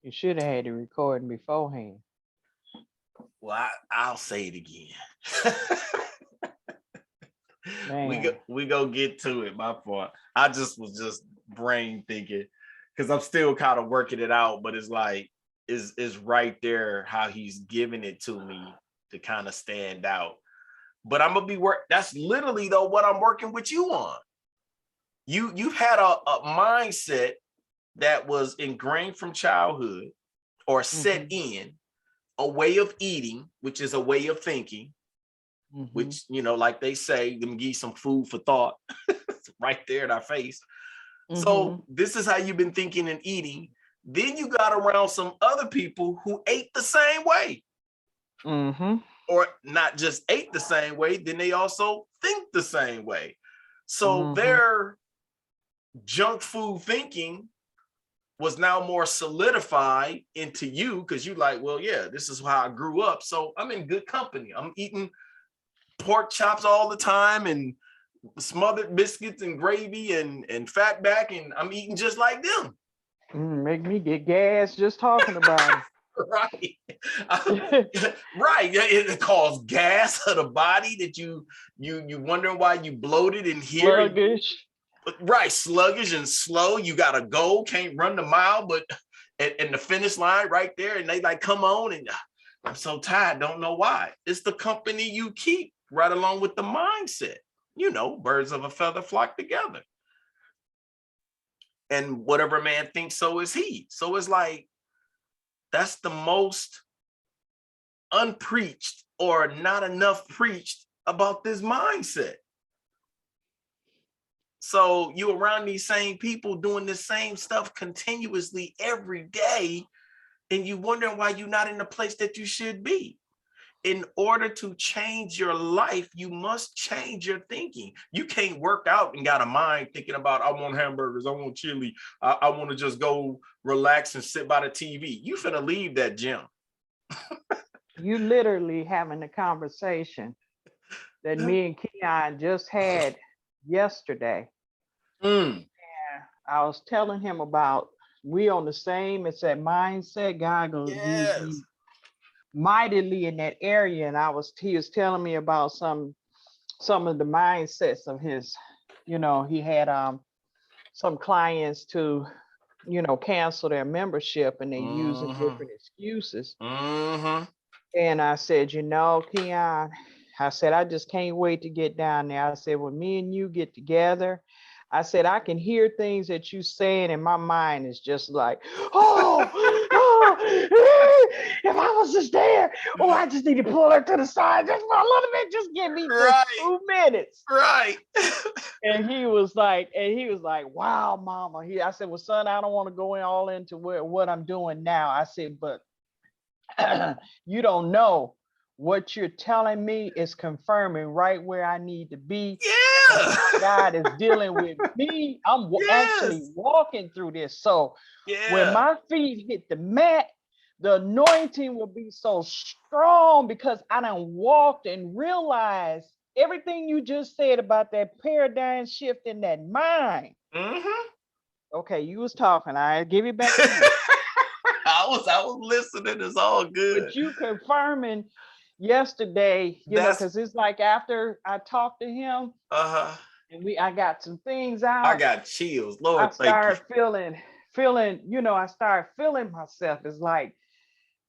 You should have had the recording beforehand. Well, I'll say it again. Man. We go get to it. My fault. I was just brain thinking because I'm still kind of working it out, but it's like is right there how he's giving it to me to kind of stand out. But I'm gonna be that's literally though what I'm working with you on. You've had a mindset that was ingrained from childhood or set in, a way of eating, which is a way of thinking, which, like they say, them give some food for thought right there in our face. So this is how you've been thinking and eating. Then you got around some other people who ate the same way. Or not just ate the same way, then they also think the same way. So their junk food thinking was now more solidified into you because you like, well, yeah, this is how I grew up. So I'm in good company. I'm eating pork chops all the time and smothered biscuits and gravy and fatback, and I'm eating just like them. Make me get gas just talking about it. Right. Right. It causes gas of the body that you wondering why you bloated in here. Sluggish. Right, sluggish and slow. You gotta go, can't run the mile, but and the finish line right there, and they like, come on, and I'm so tired, don't know why. It's the company you keep, right along with the mindset. Birds of a feather flock together. And whatever man thinks, so is he. So it's like, that's the most unpreached or not enough preached about this mindset. So you around these same people doing the same stuff continuously every day, and you wondering why you're not in the place that you should be. In order to change your life, you must change your thinking. You can't work out and got a mind thinking about, I want hamburgers, I want chili, I want to just go relax and sit by the TV. You finna leave that gym. You literally having a conversation that me and Keon just had yesterday. And I was telling him about, we on the same, it's that mindset. God gonna use me mightily in that area. And he was telling me about some of the mindsets of his, he had some clients to, cancel their membership, and they using different excuses. And I said, Keon, I said, I just can't wait to get down there. I said, when me and you get together, I said, I can hear things that you saying, and my mind is just like, if I was just there, I just need to pull her to the side just for a little bit, just give me just 2 minutes. Right. And he was like, wow, mama. I said, well, son, I don't want to go all into what I'm doing now. I said, but you don't know. What you're telling me is confirming right where I need to be. Yeah. God is dealing with me. I'm actually walking through this. So when my feet hit the mat, the anointing will be so strong because I done walked and realized everything you just said about that paradigm shift in that mind. Okay, you was talking. I give it back to you. I was listening. It's all good. But you confirming yesterday, because it's like after I talked to him, and I got some things out. I got chills. Lord, I started feeling, I started feeling myself. It's like,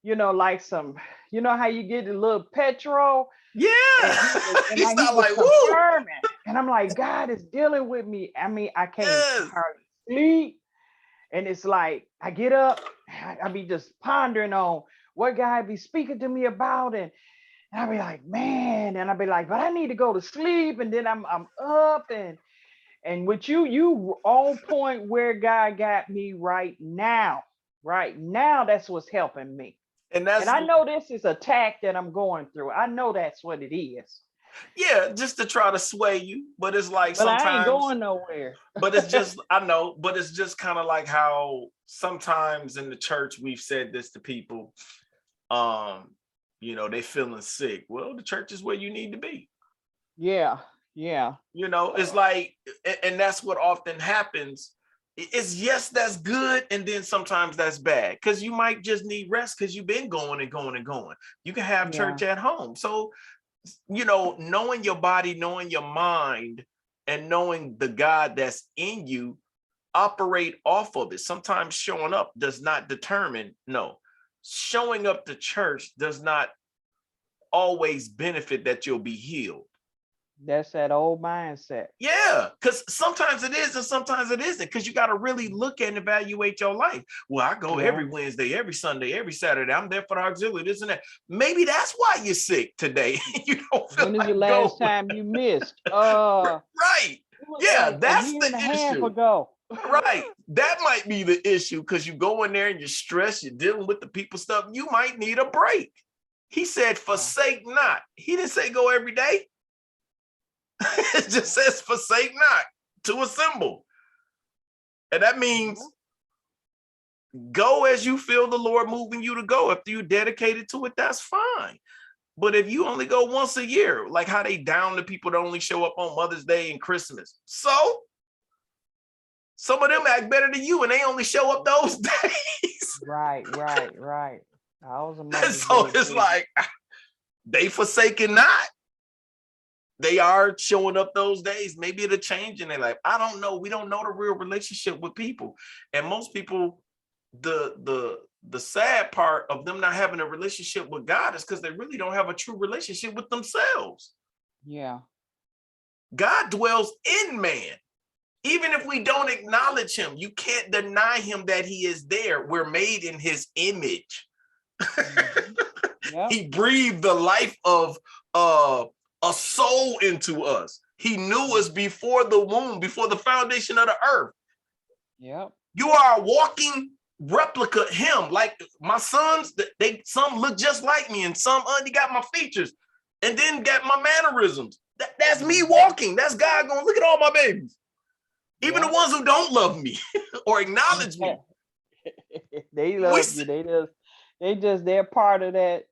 like some, how you get a little petrol. Yeah. And he's not like, woo. And I'm like, God is dealing with me. I mean, I can't hardly sleep. And it's like, I get up, I be just pondering on what God be speaking to me about. And I'll be like, man, and I'll be like, but I need to go to sleep. And then I'm up, and with you on point where God got me right now. Right now, that's what's helping me. And I know this is a attack that I'm going through. I know that's what it is. Yeah, just to try to sway you, but it's like sometimes I ain't going nowhere. But it's just, I know, but it's just kind of like how sometimes in the church we've said this to people. They feeling sick. Well, the church is where you need to be. Yeah. It's like, and that's what often happens It's yes, that's good, and then sometimes that's bad because you might just need rest because you've been going and going and going. You can have church at home. So, knowing your body, knowing your mind, and knowing the God that's in you, operate off of it. Sometimes showing up does not determine, no, showing up to church does not always benefit that you'll be healed. That's that old mindset. Yeah, because sometimes it is and sometimes it isn't, because you got to really look and evaluate your life. Well, I go every Wednesday, every Sunday, every Saturday. I'm there for the auxiliary, this and that. Maybe that's why you're sick today. You don't feel When is like the last going. time you missed? Right. Yeah, Like that's a year the and a half issue. ago. Right. That might be the issue, because you go in there and you're stressed, you're dealing with the people stuff. You might need a break. He said, forsake not. He didn't say go every day. It just says forsake not to assemble. And that means go as you feel the Lord moving you to go. If you're dedicated to it, that's fine. But if you only go once a year, like how they down the people that only show up on Mother's Day and Christmas. So some of them act better than you and they only show up those days. Right. I was a And so it's like they forsaken not. They are showing up those days. Maybe it'll change in their life. I don't know. We don't know the real relationship with people. And most people, the sad part of them not having a relationship with God is because they really don't have a true relationship with themselves. Yeah. God dwells in man. Even if we don't acknowledge him, you can't deny him that he is there. We're made in his image. He breathed the life of a soul into us. He knew us before the womb, before the foundation of the earth. Yep. You are a walking replica of him. Like my sons, some look just like me, and some only got my features, and then got my mannerisms. That's me walking. That's God going, look at all my babies. Even the ones who don't love me or acknowledge me. They love you. They're part of that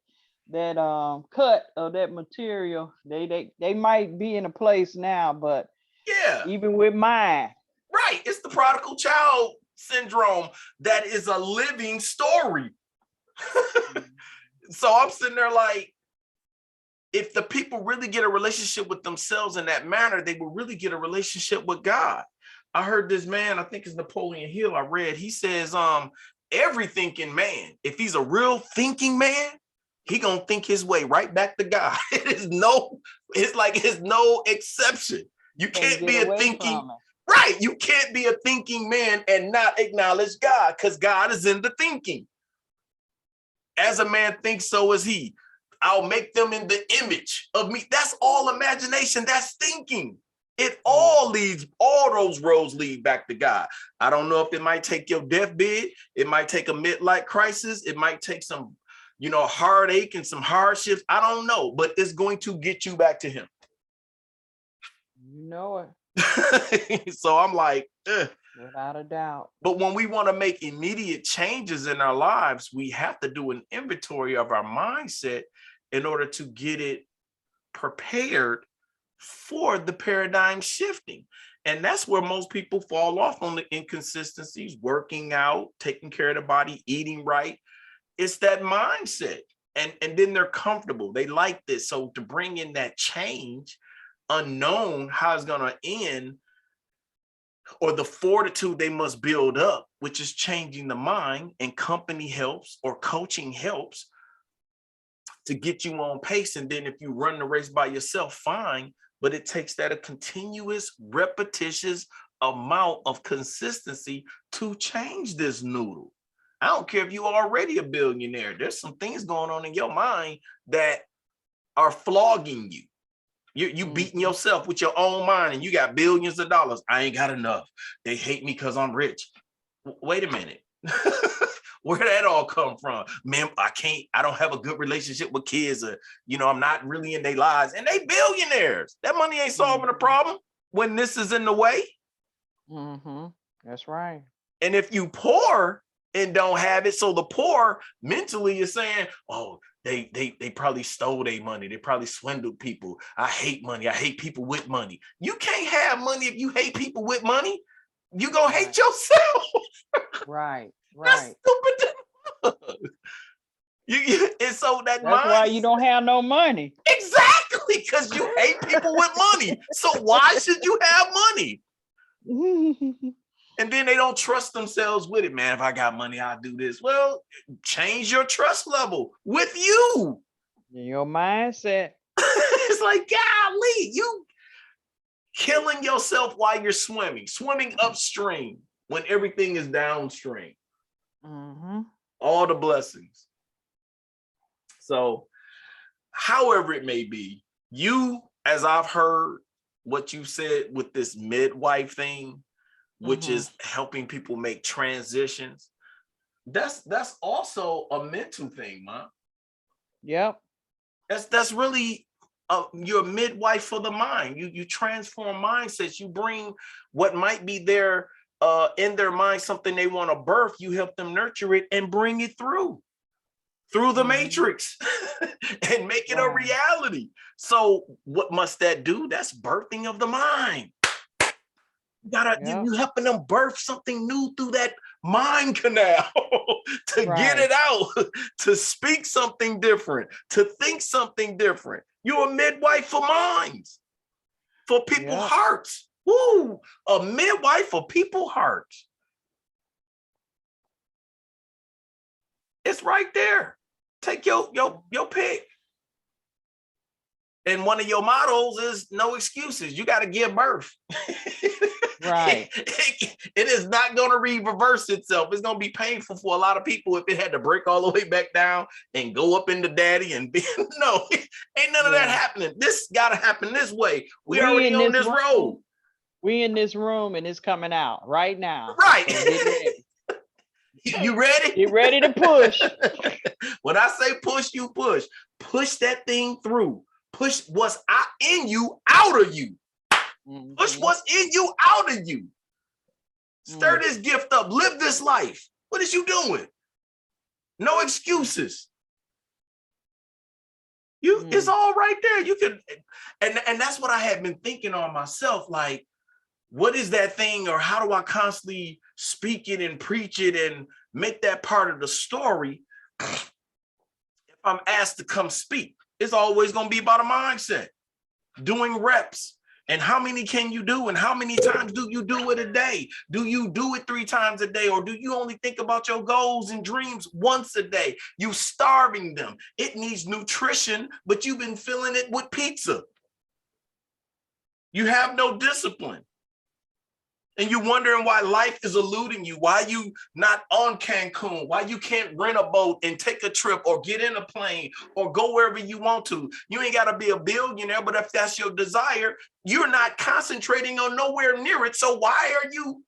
cut of that material. They might be in a place now, but even with mine. Right. It's the prodigal child syndrome that is a living story. So I'm sitting there like, if the people really get a relationship with themselves in that manner, they will really get a relationship with God. I heard this man, I think it's Napoleon Hill, I read, he says, every thinking man, if he's a real thinking man, he gonna think his way right back to God. It's no exception. You can't be a thinking, right? You can't be a thinking man and not acknowledge God, because God is in the thinking. As a man thinks, so is he. I'll make them in the image of me. That's all imagination. That's thinking. It all those roads lead back to God. I don't know if it might take your deathbed. It might take a midlife crisis. It might take some, heartache and some hardships. I don't know, but it's going to get you back to him. You know it. So I'm like, without a doubt. But when we want to make immediate changes in our lives, we have to do an inventory of our mindset in order to get it prepared for the paradigm shifting. And that's where most people fall off on the inconsistencies, working out, taking care of the body, eating right. It's that mindset. And then they're comfortable. They like this. So to bring in that change, unknown how it's going to end, or the fortitude they must build up, which is changing the mind, and company helps or coaching helps to get you on pace. And then if you run the race by yourself, fine. But it takes that a continuous, repetitious amount of consistency to change this noodle. I don't care if you're already a billionaire. There's some things going on in your mind that are flogging you. You beating yourself with your own mind, and you got billions of dollars. I ain't got enough. They hate me because I'm rich. Wait a minute. Where did that all come from? Man, I don't have a good relationship with kids, or, I'm not really in their lives, and they billionaires. That money ain't solving a problem when this is in the way. That's right. And if you poor and don't have it, so the poor mentally is saying, oh, they probably stole their money. They probably swindled people. I hate money. I hate people with money. You can't have money if you hate people with money. you gonna hate yourself. Right. That's stupid. And so That's why you don't have no money. Exactly, because you hate people with money. So why should you have money? And then they don't trust themselves with it. Man, if I got money, I'll do this. Well, change your trust level with you. Your mindset. It's like, golly, you killing yourself while you're swimming upstream when everything is downstream. All the blessings. So, however it may be, you, as I've heard what you said with this midwife thing, which is helping people make transitions, that's also a mental thing, man. Yep. That's really your midwife for the mind. You transform mindsets. You bring what might be there in their mind, something they want to birth. You help them nurture it and bring it through the matrix and make it a reality. So what must that do? That's birthing of the mind. You helping them birth something new through that mind canal to get it out, to speak something different, to think something different. You're a midwife for minds, for people's hearts. Woo, a midwife for people's hearts. It's right there. Take your pick. And one of your mottos is no excuses. You got to give birth. Right. It is not going to reverse itself. It's going to be painful for a lot of people if it had to break all the way back down and go up into daddy and be, no, ain't none of that happening. This got to happen this way. We already on this road. We in this room and it's coming out right now. Right. So get ready. You ready? Get ready to push. When I say push, you push. Push that thing through. Push what's in you out of you. Push what's in you out of you. Stir this gift up. Live this life. What is you doing? No excuses. It's all right there. You can, and that's what I had been thinking on myself. Like, what is that thing, or how do I constantly speak it and preach it and make that part of the story? If I'm asked to come speak, it's always going to be about a mindset, doing reps. And how many can you do? And how many times do you do it a day? Do you do it 3 times a day? Or do you only think about your goals and dreams once a day? You starving them. It needs nutrition, but you've been filling it with pizza. You have no discipline. And you're wondering why life is eluding you, why you not on Cancun, why you can't rent a boat and take a trip or get in a plane or go wherever you want to. You ain't got to be a billionaire, but if that's your desire, you're not concentrating on nowhere near it. So why are you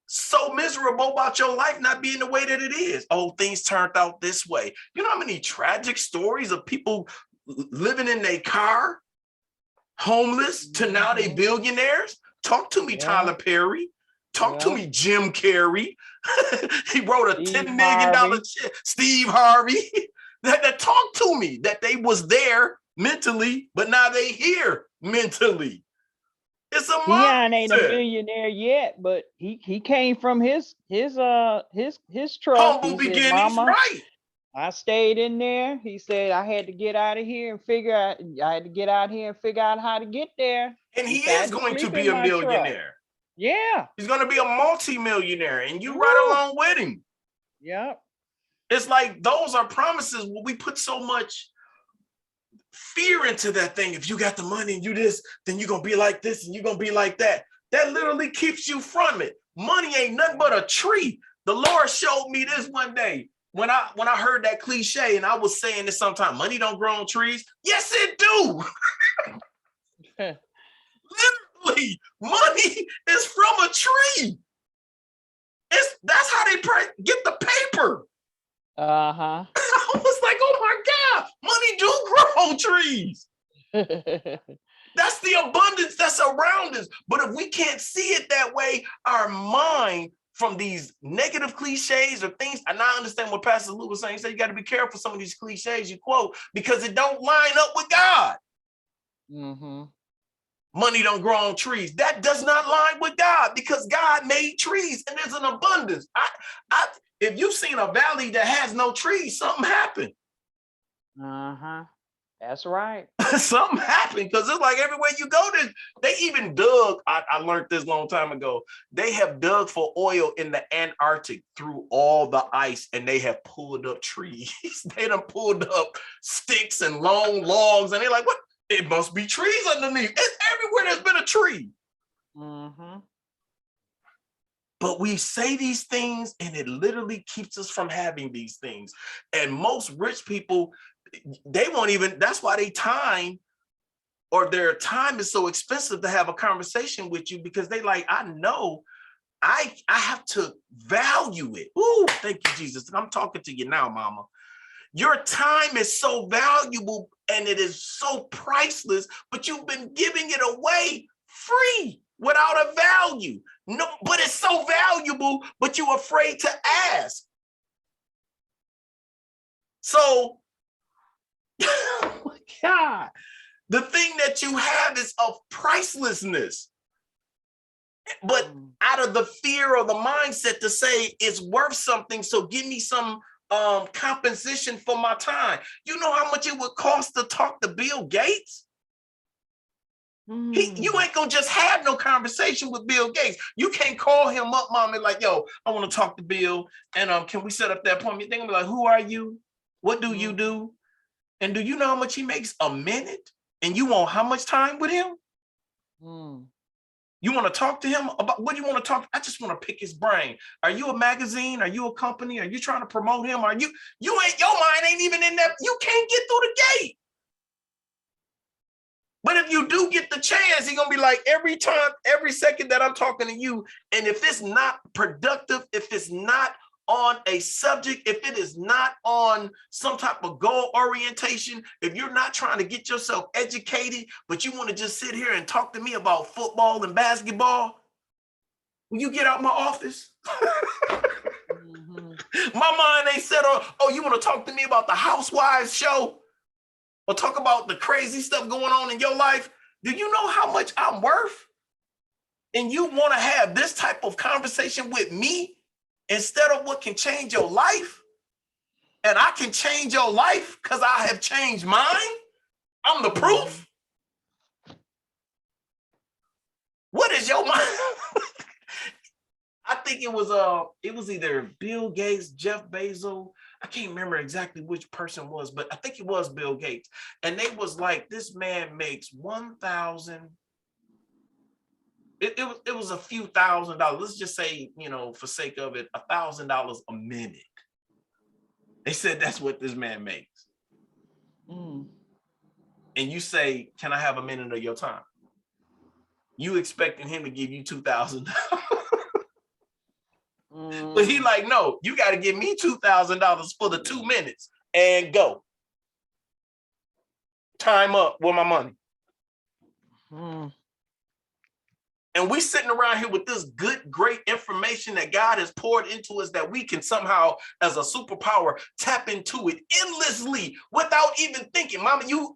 so miserable about your life not being the way that it is? Oh, things turned out this way. You know how many tragic stories of people living in their car, homeless, to now they billionaires? Talk to me, Tyler Perry. Talk to me, Jim Carrey. He wrote a $10 million check. Steve Harvey. that talk to me, that they was there mentally, but now they here mentally. It's a mindset. He ain't a millionaire yet, but he came from his truck. Humble beginnings, Mama, right? I stayed in there. He said I had to get out of here and figure out how to get there. And he is going to be a millionaire. Yeah. He's going to be a multi-millionaire, and you right along with him. Yep. It's like those are promises where we put so much fear into that thing. If you got the money and you this, then you're going to be like this and you're going to be like that. That literally keeps you from it. Money ain't nothing but a tree. The Lord showed me this one day. When I heard that cliche, and I was saying this sometimes, money don't grow on trees. Yes, it do. Literally, money is from a tree. That's how they get the paper. I was like, oh my God, money do grow on trees. That's the abundance that's around us. But if we can't see it that way, our mind from these negative cliches or things, and I understand what Pastor Lou was saying. He said you got to be careful some of these cliches you quote because it don't line up with God. money don't grow on trees. That does not line with God, because God made trees and there's an abundance. If you've seen a valley that has no trees, something happened. That's right. Something happened, because it's like everywhere you go, they even dug. I learned this a long time ago. They have dug for oil in the Antarctic through all the ice, and they have pulled up trees. They done pulled up sticks and long logs, and they're like, what? It must be trees underneath. It's everywhere there's been a tree. But we say these things, and it literally keeps us from having these things. And most rich people, they won't even, that's why their time is so expensive to have a conversation with you, because they like, I know I have to value it. Ooh, thank you, Jesus. I'm talking to you now, mama. Your time is so valuable and it is so priceless, but you've been giving it away free without a value. No, but it's so valuable, but you're afraid to ask. So, oh my God, the thing that you have is of pricelessness. But out of the fear or the mindset to say it's worth something, so give me some compensation for my time. You know how much it would cost to talk to Bill Gates? You ain't gonna just have no conversation with Bill Gates. You can't call him up, mom, and like, yo, I want to talk to Bill, and can we set up that appointment? They're gonna be like, who are you? What do you do? And do you know how much he makes a minute? And you want how much time with him? You want to talk to him about what do you want to talk? I just want to pick his brain. Are you a magazine? Are you a company? Are you trying to promote him? Are you ain't, your mind ain't even in that. You can't get through the gate. But if you do get the chance, he's gonna be like, every time, every second that I'm talking to you, and if it's not productive, if it's not on a subject, if it is not on some type of goal orientation, if you're not trying to get yourself educated, but you want to just sit here and talk to me about football and basketball, will you get out my office? My mind ain't set on, oh, you want to talk to me about the Housewives show? Or talk about the crazy stuff going on in your life? Do you know how much I'm worth? And you want to have this type of conversation with me instead of what can change your life? And I can change your life because I have changed mine? I'm the proof. What is your mind? I think it was either Bill Gates, Jeff Bezos. I can't remember exactly which person was, but I think it was Bill Gates. And they was like, this man makes 1,000. It was a few $1,000s. Let's just say, for sake of it, $1,000 a minute. They said that's what this man makes. And you say, can I have a minute of your time? You expecting him to give you $2,000. But he like, no, you got to give me $2,000 for the 2 minutes and go. Time up with my money. And we sitting around here with this good, great information that God has poured into us that we can somehow, as a superpower, tap into it endlessly without even thinking. Mama, you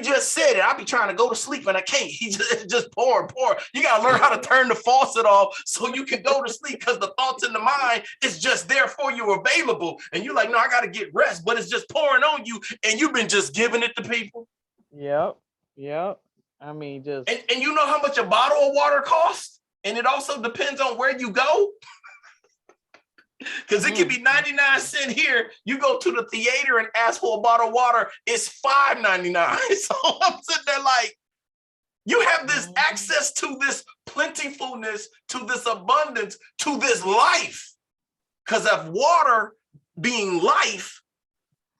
just said it. I be trying to go to sleep and I can't. He just pour. You got to learn how to turn the faucet off so you can go to sleep, because the thoughts in the mind is just there for you, available. And you're like, no, I got to get rest, but it's just pouring on you. And you've been just giving it to people. Yep. I mean, just and you know how much a bottle of water costs? And it also depends on where you go. Because it can be 99 cents here. You go to the theater and ask for a bottle of water, it's $5.99. So I'm sitting there like, you have this access to this plentifulness, to this abundance, to this life. Because of water being life,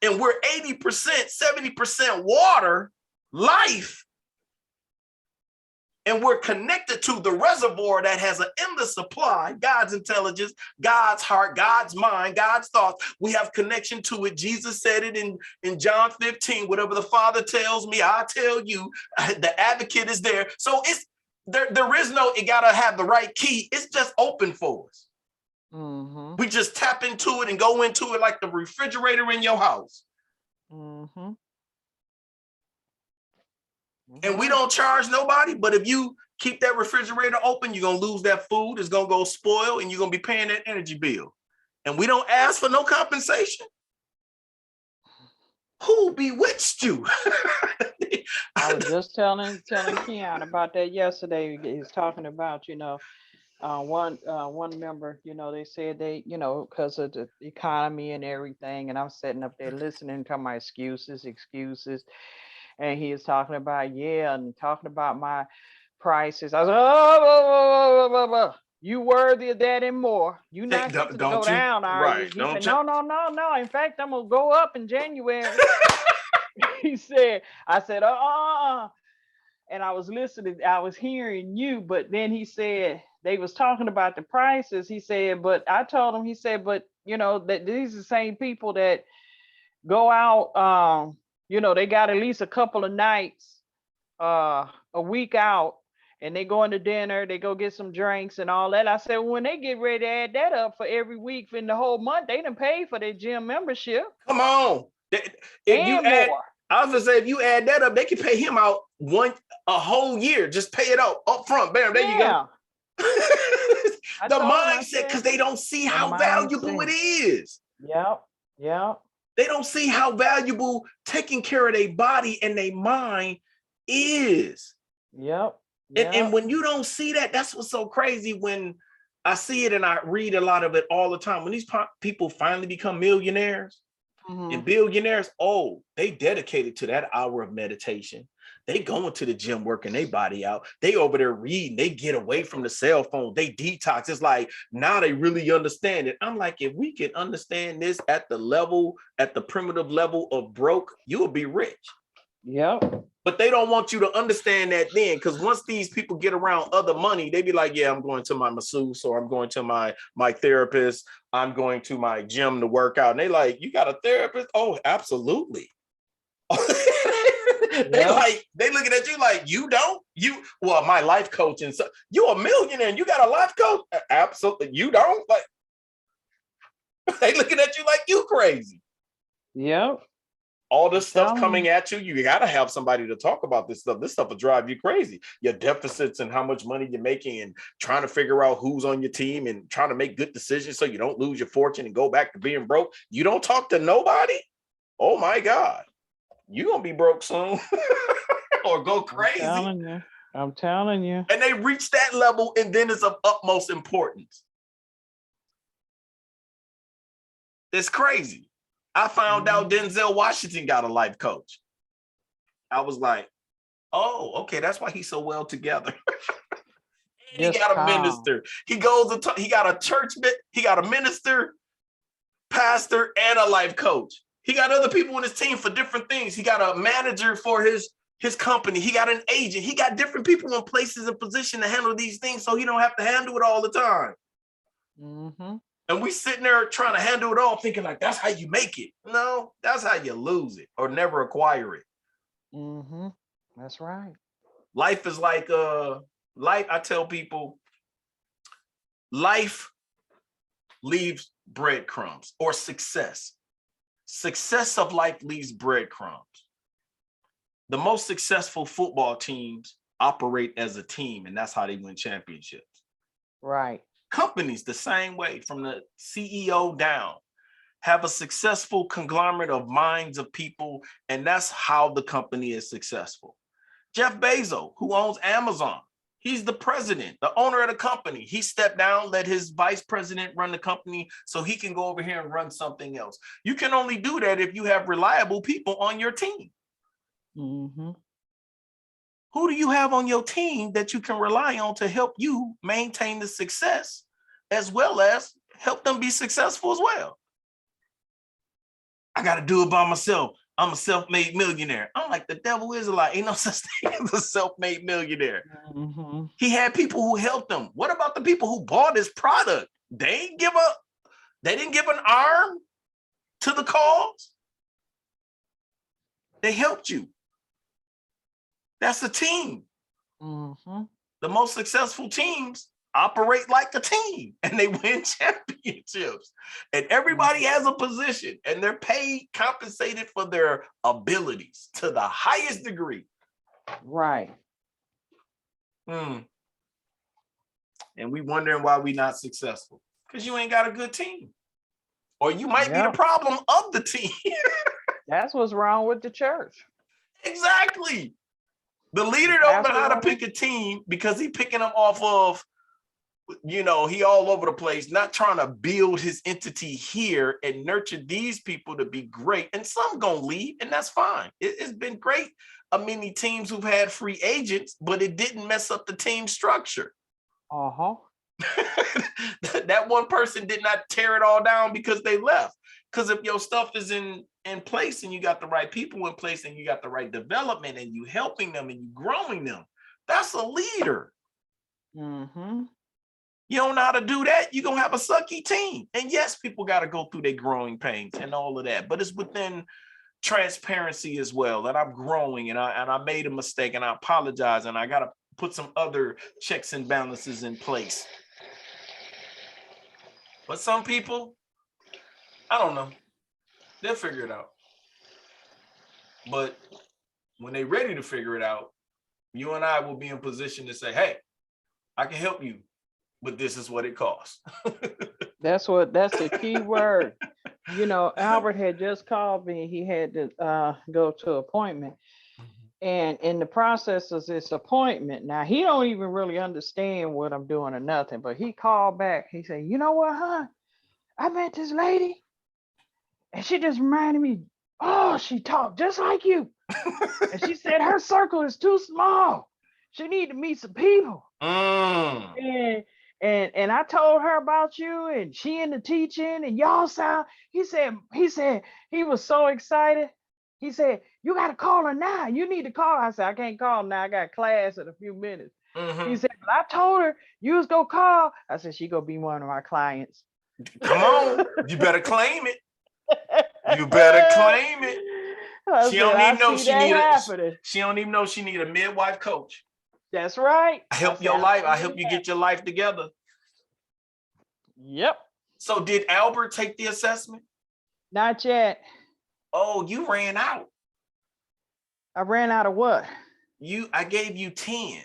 and we're 80%, 70% water, life. And we're connected to the reservoir that has an endless supply, God's intelligence, God's heart, God's mind, God's thoughts. We have connection to it. Jesus said it in John 15, whatever the Father tells me, I tell you. The advocate is there. So there is no, it got to have the right key. It's just open for us. We just tap into it and go into it like the refrigerator in your house. And we don't charge nobody, but if you keep that refrigerator open, you're gonna lose that food, it's gonna go spoil, and you're gonna be paying that energy bill. And we don't ask for no compensation. Who bewitched you? I was just telling Keon about that yesterday. He's talking about, one member, they said they, because of the economy and everything, and I'm sitting up there listening to my excuses, and he is talking about, and talking about my prices. I was like, oh, you worthy of that and more. You not going to go down, are you? He said, no. In fact, I'm gonna go up in January. He said, I said, and I was listening, I was hearing you, but then he said they was talking about the prices. He said, but I told him, he said, but that these are the same people that go out, they got at least a couple of nights a week out, and they go into dinner, they go get some drinks and all that. I said, well, when they get ready to add that up for every week in the whole month, they done paid for their gym membership. Come on. I was gonna say, if you add that up, they can pay him out a whole year. Just pay it out up front. Bam, there you go. The mindset, because they don't see how valuable it is. Yep. They don't see how valuable taking care of their body and their mind is. Yep. And when you don't see that, that's what's so crazy. When I see it and I read a lot of it all the time, when these people finally become millionaires and billionaires, they dedicated to that hour of meditation. They going to the gym, working their body out. They over there reading. They get away from the cell phone. They detox. It's like now they really understand it. I'm like, if we can understand this at the primitive level of broke, you will be rich. Yep. But they don't want you to understand that then, because once these people get around other money, they be like, yeah, I'm going to my masseuse, or I'm going to my therapist. I'm going to my gym to work out. And they like, you got a therapist? Oh, absolutely. They looking at you like, you don't? My life coach, and so you a millionaire and you got a life coach? Absolutely. You don't? Like, they looking at you like you crazy. Yep. All this stuff coming at you, you got to have somebody to talk about this stuff. This stuff will drive you crazy. Your deficits and how much money you're making, and trying to figure out who's on your team, and trying to make good decisions so you don't lose your fortune and go back to being broke. You don't talk to nobody? Oh my God. You're going to be broke soon or go crazy. I'm telling you. And they reach that level, and then it's of utmost importance. It's crazy. I found out Denzel Washington got a life coach. I was like, oh, okay, that's why he's so well together. And he got a minister. He got a church, he got a minister, pastor, and a life coach. He got other people on his team for different things. He got a manager for his company. He got an agent. He got different people in places and position to handle these things, so he don't have to handle it all the time. And we sitting there trying to handle it all, thinking like, that's how you make it. No, that's how you lose it or never acquire it. That's right. Life is like life. I tell people, life leaves breadcrumbs, or success. Success of life leaves breadcrumbs. The most successful football teams operate as a team, and that's how they win championships. Right. Companies the same way, from the CEO down, have a successful conglomerate of minds of people, and that's how the company is successful. Jeff Bezos, who owns Amazon, he's the president, the owner of the company. He stepped down, let his vice president run the company so he can go over here and run something else. You can only do that if you have reliable people on your team. Who do you have on your team that you can rely on to help you maintain the success, as well as help them be successful as well? I got to do it by myself. I'm a self-made millionaire. I'm like, the devil is a lie. Ain't no such thing as a self-made millionaire. He had people who helped him. What about the people who bought his product? They didn't give an arm to the cause. They helped you. That's a team. The most successful teams operate like a team, and they win championships. And everybody has a position, and they're paid, compensated for their abilities to the highest degree. Right. And we wondering why we not successful. Because you ain't got a good team. Or you might be the problem of the team. That's what's wrong with the church. Exactly. The leader don't know how to pick a team because he picking them off of, you know, he all over the place, not trying to build his entity here and nurture these people to be great. And some gonna leave, and that's fine. It's been great. Many teams who've had free agents, but it didn't mess up the team structure. That one person did not tear it all down because they left. Because if your stuff is in place and you got the right people in place and you got the right development and you helping them and you growing them, that's a leader. You don't know how to do that, you're going to have a sucky team. And yes, people got to go through their growing pains and all of that, but it's within transparency as well. And I'm growing and I made a mistake and I apologize and I got to put some other checks and balances in place. But some people, I don't know, they'll figure it out. But when they're ready to figure it out, you and I will be in position to say, hey, I can help you, but this is what it costs. That's the key word. You know, Albert had just called me. He had to go to an appointment. And in the process of this appointment, now he don't even really understand what I'm doing or nothing, but he called back. He said, you know what, huh? I met this lady and she just reminded me, oh, she talked just like you. And she said her circle is too small. She need to meet some people. And I told her about you and she into teaching and y'all sound, he said he was so excited. He said, you got to call her now. You need to call her. I said, I can't call her now. I got class in a few minutes. He said, but I told her you was going to call. I said, she going to be one of my clients. Come on. You better claim it. You better claim it. She don't even know she need a midwife coach. That's right. I help your life. I help you get your life together. Yep. So did Albert take the assessment? Not yet. Oh, you ran out. I ran out of what? I gave you 10.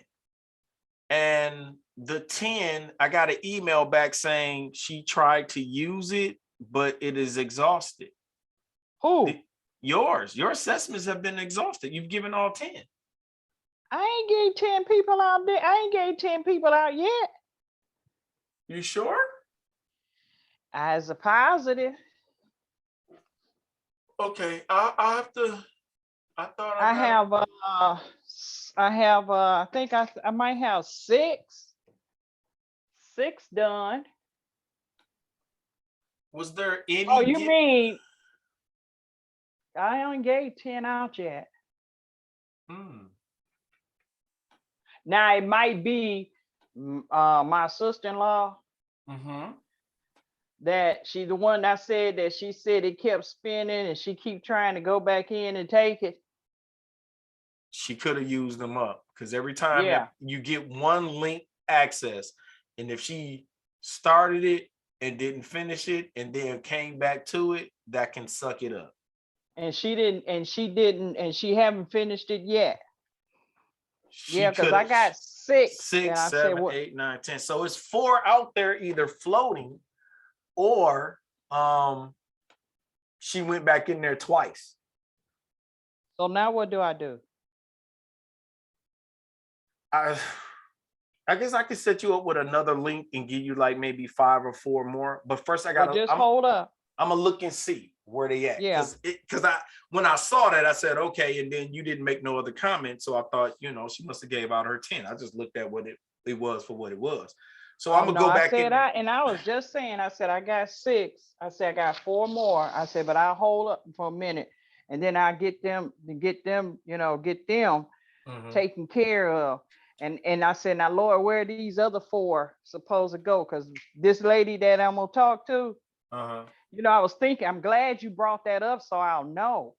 And the 10, I got an email back saying she tried to use it, but it is exhausted. Who? Yours. Your assessments have been exhausted. You've given all 10. I ain't gave 10 people out there. I ain't gave 10 people out yet. You sure? As a positive. Okay, I have to. I think I might have 6 done. Was there any? Oh, you mean I only gave 10 out yet? Now it might be my sister-in-law. That she's the one that said that she said it kept spinning and she keep trying to go back in and take it. She could have used them up because every time that you get one link access, and if she started it and didn't finish it and then came back to it, that can suck it up. And she haven't finished it yet. Because I got 6. 6, 7, 8, 9, 10. So it's 4 out there either floating or she went back in there twice. So now what do I do? I guess I could set you up with another link and give you like maybe 5 or 4 more. But first I gotta hold up. I'm gonna look and see where they at. Yeah. Because when I saw that, I said, okay, and then you didn't make no other comment. So I thought, she must have gave out her 10. I just looked at what it was for what it was. So I'm gonna go back in. I was just saying, I said I got 6. I said I got 4 more. I said, but I'll hold up for a minute and then I'll get them taken care of. And I said, now Lord, where are these other 4 supposed to go? Because this lady that I'm gonna talk to, I was thinking, I'm glad you brought that up so I'll know.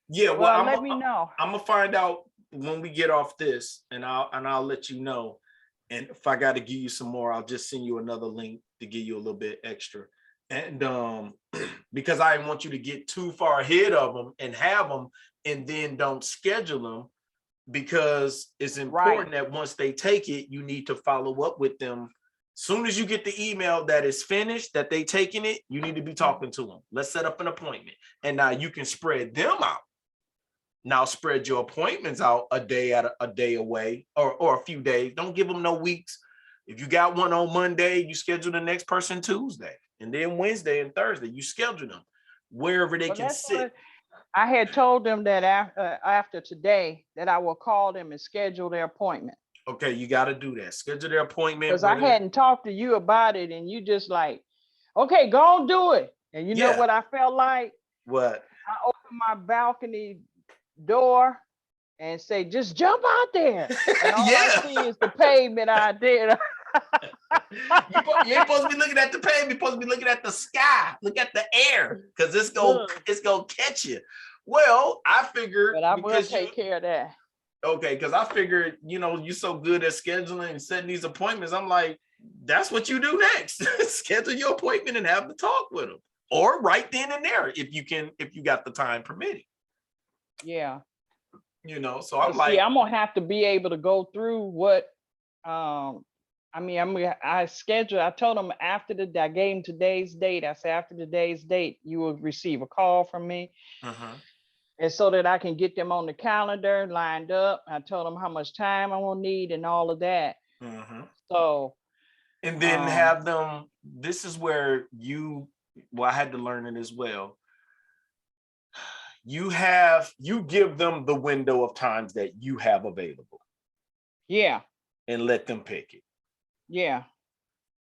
Yeah, well, let me know. I'm gonna find out when we get off this, and I'll let you know. And if I got to give you some more, I'll just send you another link to give you a little bit extra. And because I didn't want you to get too far ahead of them and have them and then don't schedule them because it's important that once they take it, you need to follow up with them. Soon as you get the email that is finished, that they taking it, you need to be talking to them. Let's set up an appointment. And now you can spread them out. Now spread your appointments out a day away, or a few days. Don't give them no weeks. If you got one on Monday, you schedule the next person Tuesday, and then Wednesday and Thursday you schedule them wherever they can sit. I had told them that after today that I will call them and schedule their appointment. Okay, you got to do that. Schedule their appointment. Because I hadn't talked to you about it, and you just like, okay, go on, do it. And you know what I felt like? What? I opened my balcony door and say, just jump out there. And all I see is the pavement out there. You ain't supposed to be looking at the pavement. You're supposed to be looking at the sky. Look at the air, because it's gonna catch you. Well, I figured, but I will take care of that. Okay, because I figured, you're so good at scheduling and setting these appointments. I'm like, that's what you do next. Schedule your appointment and have the talk with them, or right then and there if you got the time permitting. Yeah. So I'm like, I'm gonna have to be able to go through what. I scheduled. I told them I gave them today's date. I said after today's date, you will receive a call from me. And so that I can get them on the calendar lined up. I told them how much time I will need and all of that. So, and then have them, this is where I had to learn it as well. You give them the window of times that you have available. Yeah. And let them pick it. Yeah.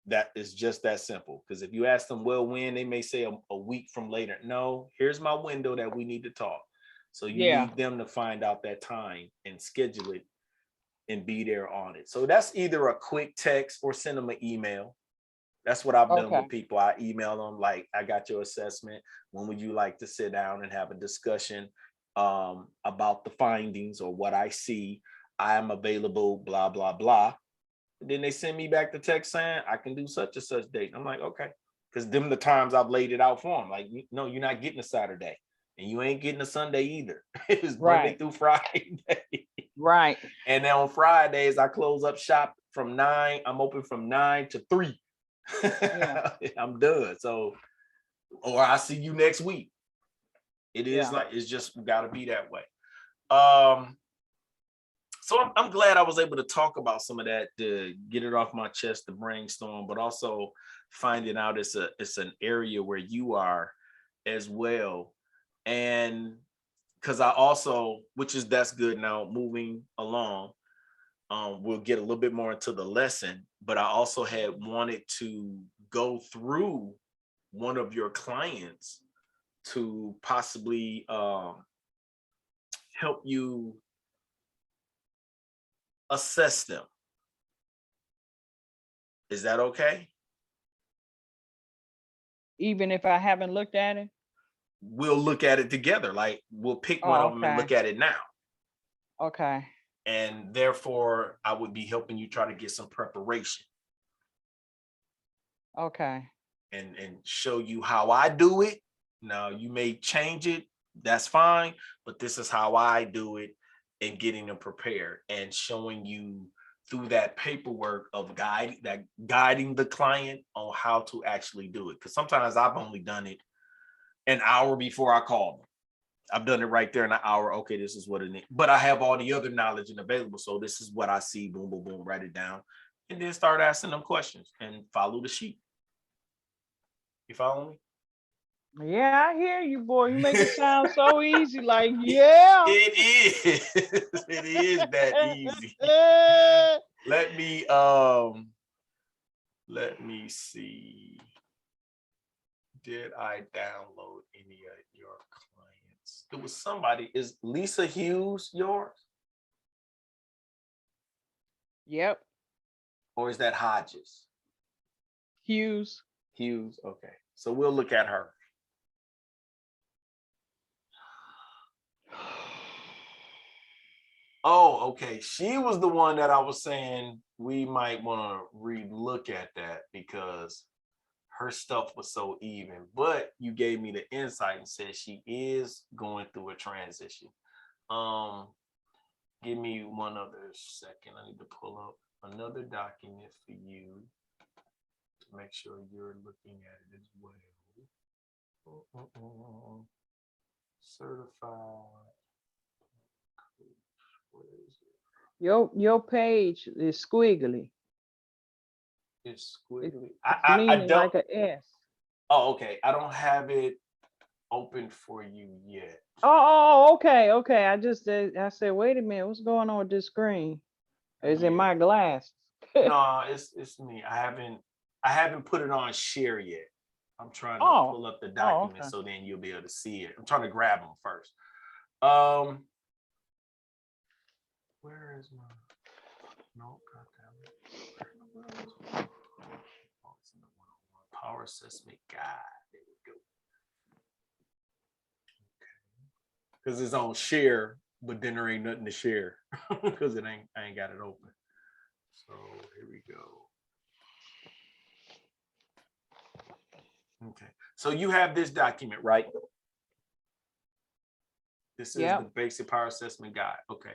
That is just that simple. Because if you ask them, well, when, they may say a week from later. No, here's my window that we need to talk. So you need them to find out that time and schedule it and be there on it. So that's either a quick text or send them an email. That's what I've done with people. I email them like, I got your assessment. When would you like to sit down and have a discussion about the findings or what I see? I am available, blah, blah, blah. And then they send me back the text saying, I can do such and such date. I'm like, okay. Because them the times I've laid it out for them. Like, no, you're not getting a Saturday. And you ain't getting a Sunday either. It's Monday through Friday. Right. And then on Fridays, I close up shop from 9. I'm open from 9 to 3. I'm done. So, or I see you next week. It is like, it's just got to be that way. So I'm glad I was able to talk about some of that, to get it off my chest, to brainstorm, but also finding out it's an area where you are as well. And because I also, that's good. Now moving along, we'll get a little bit more into the lesson, but I also had wanted to go through one of your clients to possibly help you assess them. Is that okay? Even if I haven't looked at it? We'll look at it together. Like, we'll pick one of them and look at it now. Okay. And therefore, I would be helping you try to get some preparation. Okay. And show you how I do it. Now, you may change it. That's fine. But this is how I do it, and getting them prepared and showing you through that paperwork of guiding the client on how to actually do it. Because sometimes I've only done it an hour before I call them. I've done it right there in an hour. Okay, this is what it is. But I have all the other knowledge and available. So this is what I see. Boom, boom, boom. Write it down. And then start asking them questions and follow the sheet. You follow me? Yeah, I hear you, boy. You make it sound so easy. Like, yeah. It is. It is that easy. Let me see. Did I download any of your clients? It was somebody. Is Lisa Hughes yours? Yep. Or is that Hodges? Hughes. Hughes. Okay. So we'll look at her. Oh, okay. She was the one that I was saying we might want to re-look at that because her stuff was so even. But you gave me the insight and said she is going through a transition. Give me one other second. I need to pull up another document for you to make sure you're looking at it as well. Certified. Where is it? Your page is squiggly. It's squiggly. It's I leaning don't. like a S. Oh, okay. I don't have it open for you yet. Oh, okay, okay. I said, wait a minute, what's going on with this screen? Is it my glass? No, it's me. I haven't put it on share yet. I'm trying to pull up the document so then you'll be able to see it. I'm trying to grab them first. Where is my no, goddamn it. Power assessment guide. There we go. Okay. Because it's on share, but then there ain't nothing to share because I ain't got it open. So here we go. Okay. So you have this document, right? This is the basic power assessment guide. Okay.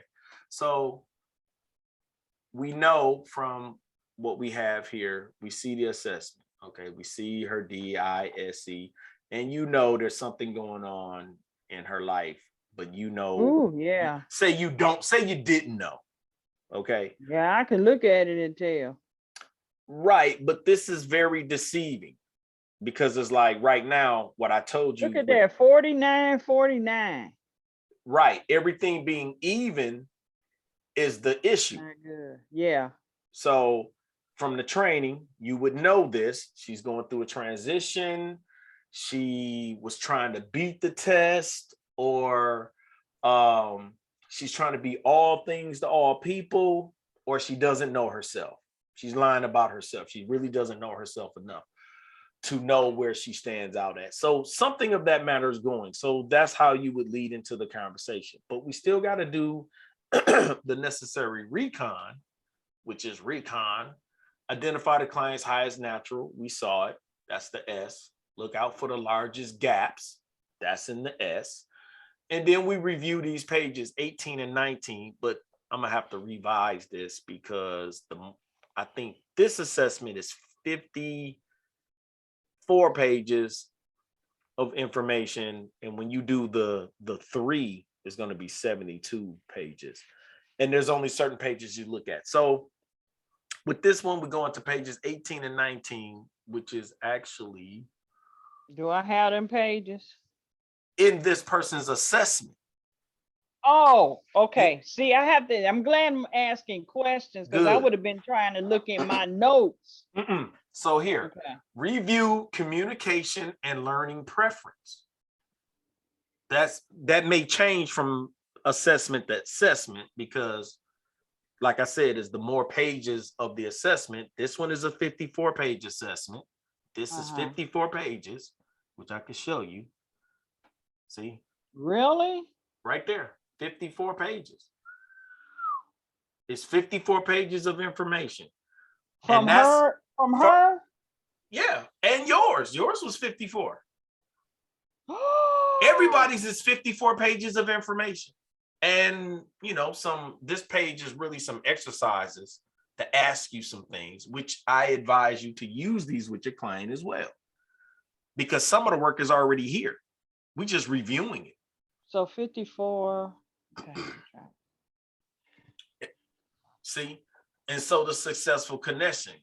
So we know from what we have here, we see the assessment. Okay. We see her DISC, and you know there's something going on in her life, but you know, ooh, yeah. Say you didn't know. Okay. Yeah, I can look at it and tell. Right. But this is very deceiving because it's like right now, what I told you. Look at that, 49, 49. Right. Everything being even is the issue. Good. Yeah. So from the training, you would know this. She's going through a transition. She was trying to beat the test, or she's trying to be all things to all people, or she doesn't know herself. She's lying about herself. She really doesn't know herself enough to know where she stands out at. So something of that matter is going. So that's how you would lead into the conversation. But we still got to do the necessary recon, which is recon. Identify the client's highest natural. We saw it. That's the S. Look out for the largest gaps. That's in the S. And then we review these pages 18 and 19, but I'm going to have to revise this because I think this assessment is 54 pages of information. And when you do the 3, it's going to be 72 pages. And there's only certain pages you look at. So with this one, we go into pages 18 and 19, which is actually. Do I have them pages? In this person's assessment. Oh, okay. See, I'm glad I'm asking questions because I would have been trying to look in my notes. So here, review communication and learning preference. That may change from assessment to assessment because, like I said, is the more pages of the assessment. This one is a 54-page assessment. This is 54 pages, which I can show you. See? Really? Right there, 54 pages. It's 54 pages of information. From her? Yeah, and yours. Yours was 54. Everybody's is 54 pages of information. And, this page is really some exercises to ask you some things, which I advise you to use these with your client as well. Because some of the work is already here. We're just reviewing it. So 54. Okay. See? And so the successful connection,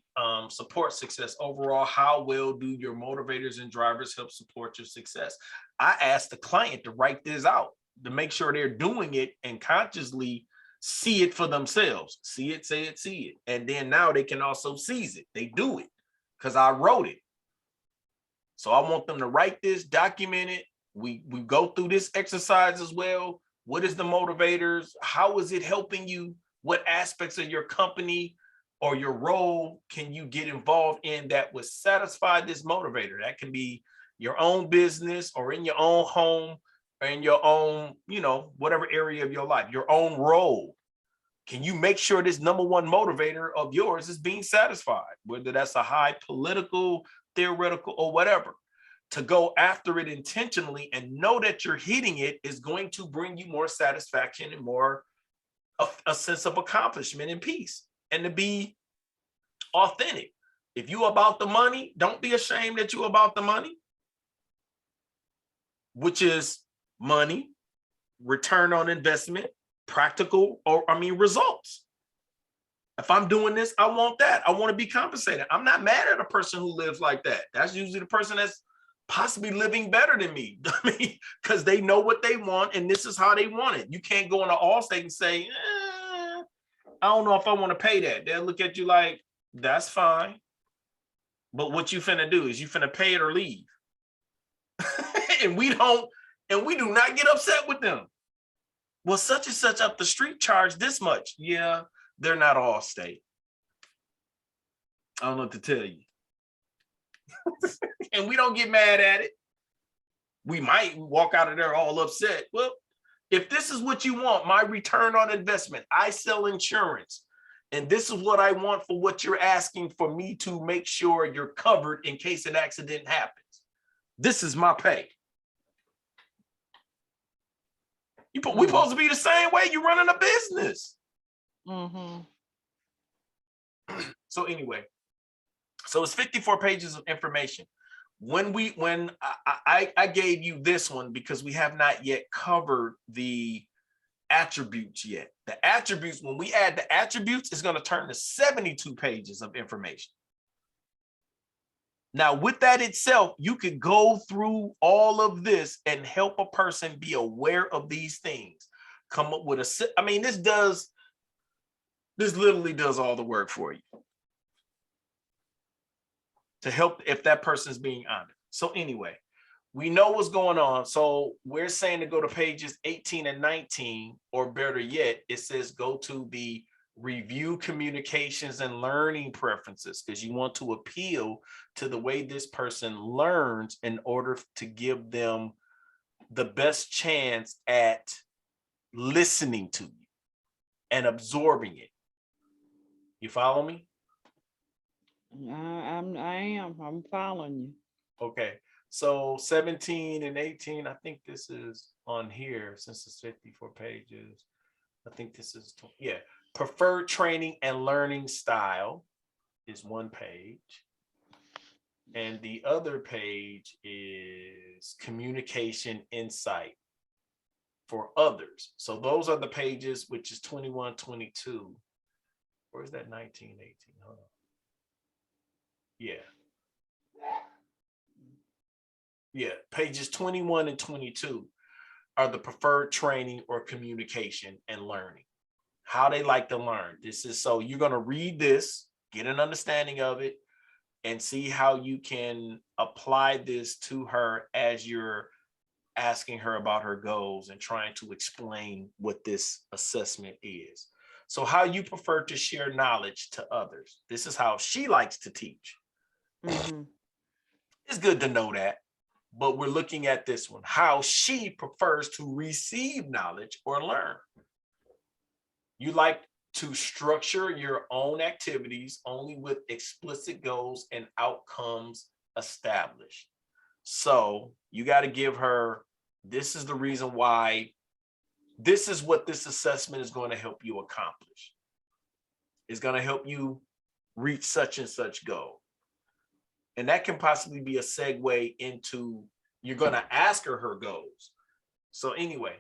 support success overall. How well do your motivators and drivers help support your success? I asked the client to write this out to make sure they're doing it and consciously see it for themselves. See it, say it, see it. And then now they can also seize it. They do it because I wrote it. So I want them to write this, document it. We go through this exercise as well. What is the motivators? How is it helping you? What aspects of your company or your role can you get involved in that would satisfy this motivator? That can be your own business or in your own home or in your own, whatever area of your life, your own role. Can you make sure this number one motivator of yours is being satisfied, whether that's a high political, theoretical, or whatever? To go after it intentionally and know that you're hitting it is going to bring you more satisfaction and more a sense of accomplishment and peace, and to be authentic. If you about the money, don't be ashamed that you about the money, which is money, return on investment, practical, results. If I'm doing this, I want that. I want to be compensated. I'm not mad at a person who lives like that. That's usually the person that's possibly living better than me. I mean, because they know what they want and this is how they want it. You can't go into Allstate and say, I don't know if I want to pay that. They'll look at you like, that's fine. But what you finna do is you finna pay it or leave. and we do not get upset with them. Well, such and such up the street charge this much. Yeah, they're not Allstate. I don't know what to tell you. And we don't get mad at it. We might walk out of there all upset. Well, if this is what you want, my return on investment, I sell insurance, and this is what I want for what you're asking for me to make sure you're covered in case an accident happens. This is my pay. We supposed to be the same way. You're running a business. Mm-hmm. So anyway, so it's 54 pages of information. When I gave you this one because we have not yet covered the attributes yet. The attributes, when we add the attributes, it's going to turn to 72 pages of information. Now, with that itself, you could go through all of this and help a person be aware of these things. Come up with this literally does all the work for you to help if that person's being honest. So anyway, we know what's going on. So we're saying to go to pages 18 and 19, or better yet, it says go to the review communications and learning preferences, because you want to appeal to the way this person learns in order to give them the best chance at listening to you and absorbing it. You follow me? I'm following you. Okay. So 17 and 18, I think this is on here since it's 54 pages. I think this is, yeah. Preferred training and learning style is one page. And the other page is communication insight for others. So those are the pages, which is 21, 22. Where's that 19, 18? Hold on. Yeah. Yeah, pages 21 and 22 are the preferred training or communication and learning. How they like to learn. This is, so you're going to read this, get an understanding of it, and see how you can apply this to her as you're asking her about her goals and trying to explain what this assessment is. So how you prefer to share knowledge to others. This is how she likes to teach. Mm-hmm. It's good to know that. But we're looking at this one, how she prefers to receive knowledge or learn. You like to structure your own activities only with explicit goals and outcomes established. So you got to give her, this is the reason why, this is what this assessment is going to help you accomplish. It's going to help you reach such and such goal. And that can possibly be a segue into, you're going to ask her goals. So anyway,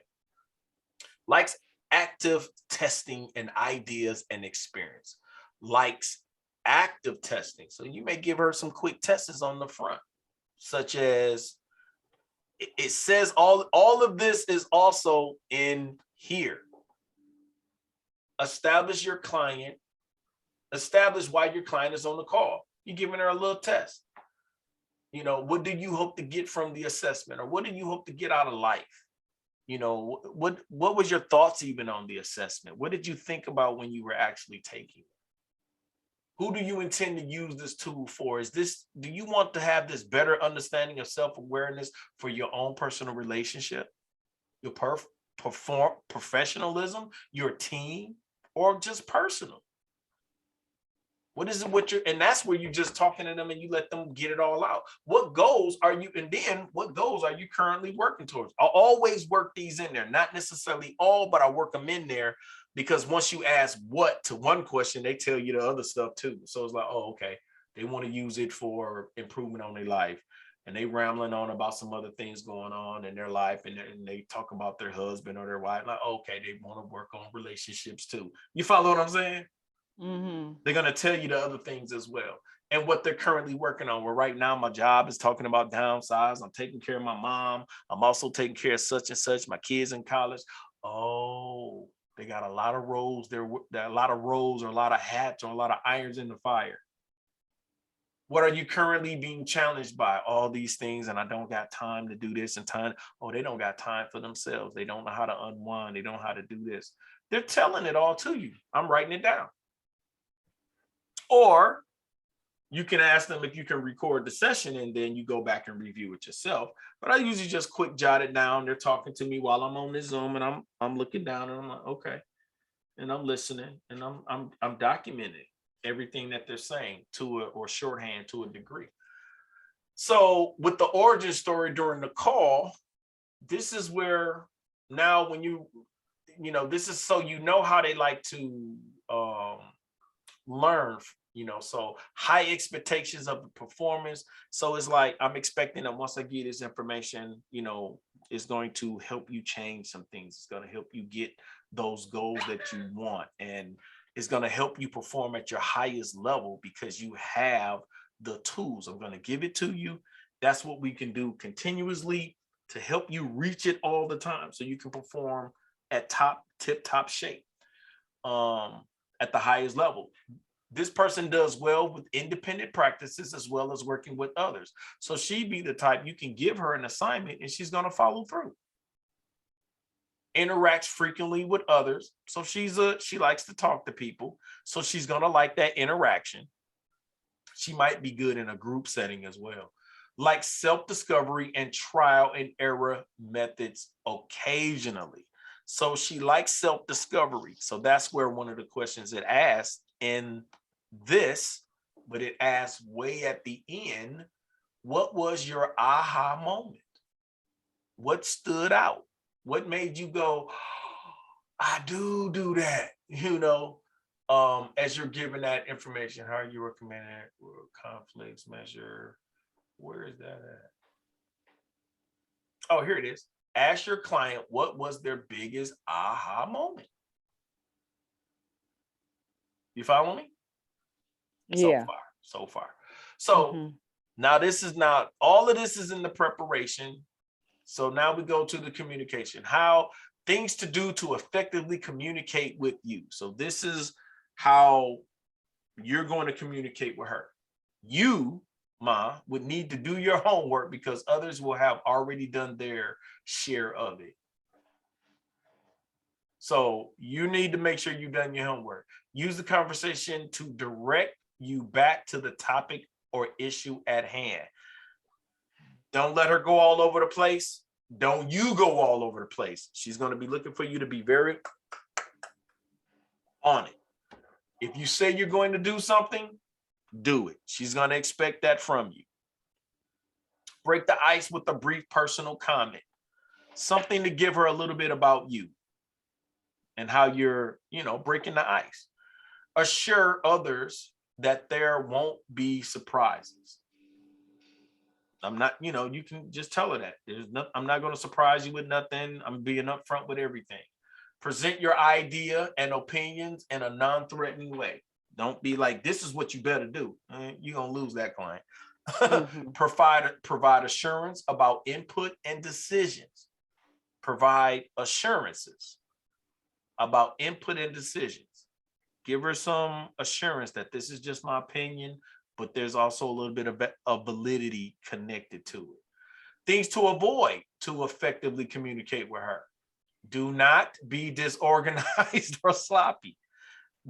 likes active testing and ideas and experience. Likes active testing. So you may give her some quick tests on the front, such as, it says all of this is also in here. Establish your client. Establish why your client is on the call. You're giving her a little test. You know, what do you hope to get from the assessment? Or what do you hope to get out of life? You know, what was your thoughts even on the assessment? What did you think about when you were actually taking it? Who do you intend to use this tool for? Do you want to have this better understanding of self-awareness for your own personal relationship, your professionalism, your team, or just personal? What is it with your, and that's where you just talking to them and you let them get it all out. What goals are you, and then what goals are you currently working towards? I'll always work these in there, not necessarily all, but I work them in there because once you ask what to one question, they tell you the other stuff too. So it's like, oh, okay, they want to use it for improvement on their life. And they rambling on about some other things going on in their life, and they talk about their husband or their wife. Like, okay, they want to work on relationships too. You follow what I'm saying? Mm-hmm. They're going to tell you the other things as well and what they're currently working on. Where right now my job is talking about downsize. I'm taking care of my mom. I'm also taking care of such and such. My kids in college. Oh, they got a lot of roles. There are a lot of roles or a lot of hats or a lot of irons in the fire. What are you currently being challenged by? All these things, and I don't got time to do this and time. Oh, they don't got time for themselves. They don't know how to unwind. They don't know how to do this. They're telling it all to you. I'm writing it down. Or you can ask them if you can record the session and then you go back and review it yourself. But I usually just quick jot it down. They're talking to me while I'm on this Zoom, and I'm looking down and I'm like, okay. And I'm listening and I'm documenting everything that they're saying to it, or shorthand to a degree. So with the origin story during the call, this is where now when you know, this is so you know how they like to learn, so high expectations of the performance. So it's like, I'm expecting that once I get this information, it's going to help you change some things. It's going to help you get those goals that you want. And it's going to help you perform at your highest level because you have the tools. I'm going to give it to you. That's what we can do continuously to help you reach it all the time. So you can perform at tip-top shape. At the highest level. This person does well with independent practices as well as working with others. So she'd be the type you can give her an assignment and she's going to follow through. Interacts frequently with others. So she likes to talk to people. So she's going to like that interaction. She might be good in a group setting as well. Like self-discovery and trial and error methods occasionally. So she likes self-discovery. So that's where one of the questions it asked in this, but it asked way at the end, what was your aha moment? What stood out? What made you go, oh, I do that, as you're giving that information? How are you recommending conflicts measure? Where is that at? Oh, here it is. Ask your client what was their biggest aha moment. You follow me? Yeah. So far. So now all of this is in the preparation. So now we go to the communication. How things to do to effectively communicate with you. So this is how you're going to communicate with her. You, Ma, would need to do your homework because others will have already done their share of it. So you need to make sure you've done your homework. Use the conversation to direct you back to the topic or issue at hand. Don't let her go all over the place. Don't you go all over the place. She's going to be looking for you to be very on it. If you say you're going to do something, do it. She's going to expect that from you. Break the ice with a brief personal comment. Something to give her a little bit about you and how you're, breaking the ice. Assure others that there won't be surprises. I'm not, you can just tell her that. I'm not going to surprise you with nothing. I'm being upfront with everything. Present your idea and opinions in a non-threatening way. Don't be like, this is what you better do. You're going to lose that client. Provide assurance about input and decisions. Provide assurances about input and decisions. Give her some assurance that this is just my opinion, but there's also a little bit of validity connected to it. Things to avoid to effectively communicate with her. Do not be disorganized or sloppy.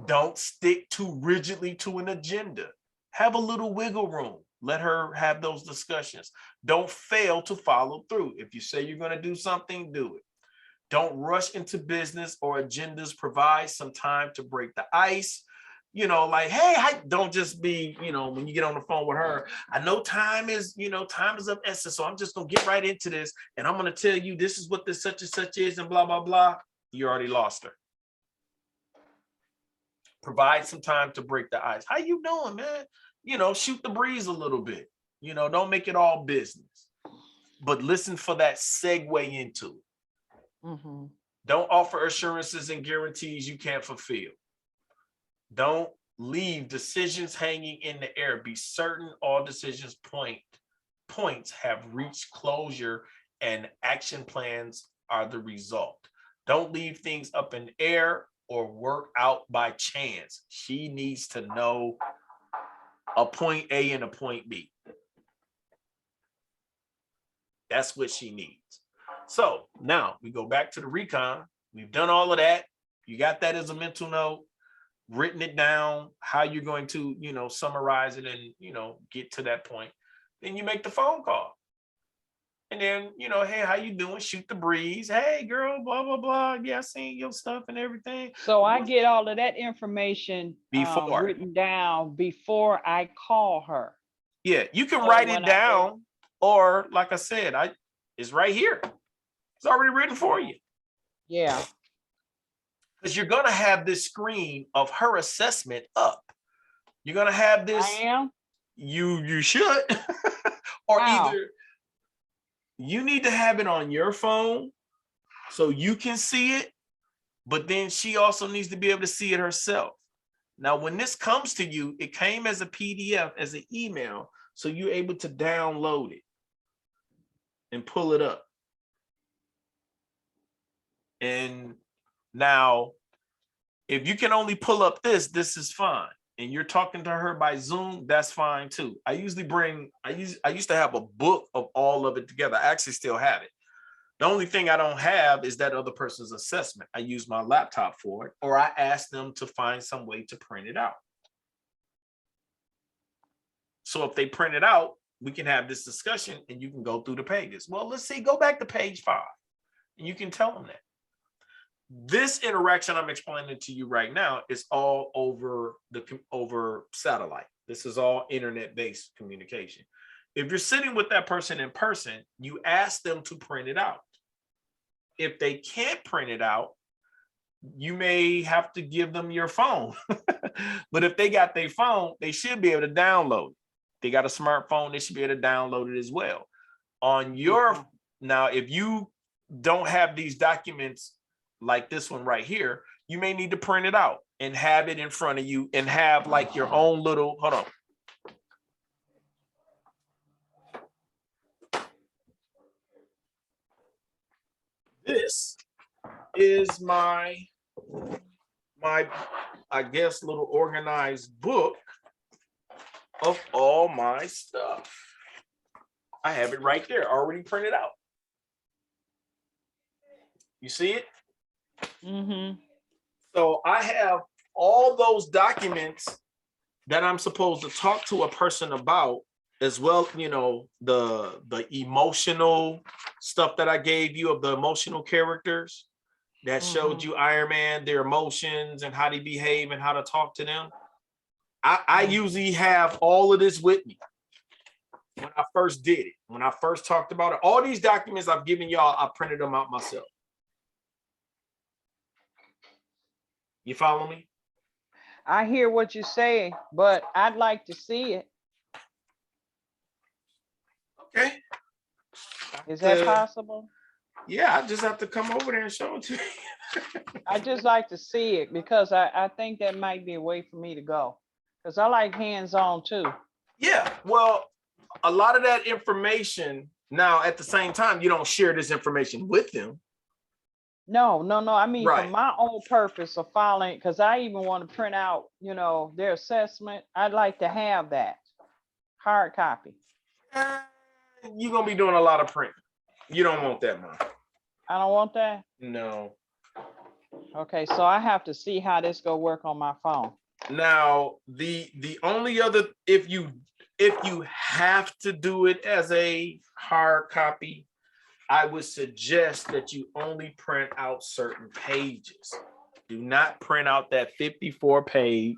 Don't stick too rigidly to an agenda. Have a little wiggle room. Let her have those discussions. Don't fail to follow through. If you say you're going to do something, do it. Don't rush into business or agendas. Provide some time to break the ice. like, hey, don't just be, when you get on the phone with her, I know time is of essence. So I'm just going to get right into this. And I'm going to tell you, this is what this such and such is and blah, blah, blah. You already lost her. Provide some time to break the ice. How you doing, man? Shoot the breeze a little bit. Don't make it all business. But listen for that segue into it. Mm-hmm. Don't offer assurances and guarantees you can't fulfill. Don't leave decisions hanging in the air. Be certain all decisions points have reached closure and action plans are the result. Don't leave things up in the air or work out by chance. She needs to know a point A and a point B. That's what she needs. So now we go back to the recon. We've done all of that. You got that as a mental note, written it down, how you're going to, summarize it and, get to that point. Then you make the phone call. And then, hey, how you doing? Shoot the breeze. Hey, girl, blah, blah, blah. Yeah, I seen your stuff and everything. So I get all of that information before written down before I call her. Yeah, you can write it down, or like I said, it's right here. It's already written for you. Yeah. Because you're gonna have this screen of her assessment up. You're gonna have this. I am. You should, or either you need to have it on your phone so you can see it, but then she also needs to be able to see it herself. Now, when this comes to you, it came as a PDF, as an email, so you're able to download it and pull it up. And now, if you can only pull up this is fine. And you're talking to her by Zoom, that's fine too. I used to have a book of all of it together. I actually still have it. The only thing I don't have is that other person's assessment. I use my laptop for it, or I ask them to find some way to print it out. So if they print it out, we can have this discussion and you can go through the pages. Well, let's see, go back to page 5 and you can tell them that. This interaction I'm explaining to you right now is all over satellite. This is all internet-based communication. If you're sitting with that person in person, you ask them to print it out. If they can't print it out, you may have to give them your phone. But if they got their phone, they should be able to download it. They got a smartphone, they should be able to download it as well. Now, if you don't have these documents like this one right here, you may need to print it out and have it in front of you and have like your own little, hold on. This is my, I guess, little organized book of all my stuff. I have it right there, already printed out. You see it? Mm-hmm. So I have all those documents that I'm supposed to talk to a person about, as well, the emotional stuff that I gave you of the emotional characters that showed you Iron Man, their emotions and how they behave and how to talk to them. I usually have all of this with me when I first did it, when I first talked about it. All these documents I've given y'all, I printed them out myself. You follow me? I hear what you're saying, but I'd like to see it. Okay. Is that possible? Yeah, I just have to come over there and show it to you. I just like to see it because I think that might be a way for me to go. Because I like hands-on too. Yeah, well, a lot of that information now, at the same time, you don't share this information with them. No. I mean, for my own purpose of following, because I even want to print out, their assessment. I'd like to have that hard copy. You're going to be doing a lot of printing. You don't want that, man. I don't want that? No. Okay, so I have to see how this go work on my phone. Now, the only other, if you have to do it as a hard copy, I would suggest that you only print out certain pages. Do not print out that 54 page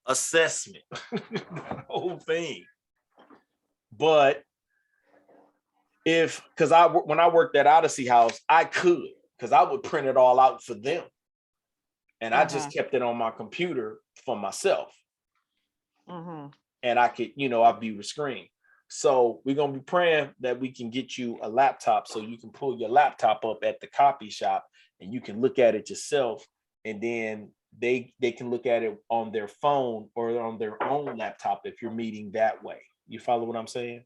assessment, the whole thing. But because when I worked at Odyssey House, I could, because I would print it all out for them. And I just kept it on my computer for myself. And I could, I view the screen. So we're going to be praying that we can get you a laptop so you can pull your laptop up at the copy shop and you can look at it yourself. And then they can look at it on their phone or on their own laptop if you're meeting that way. You follow what I'm saying?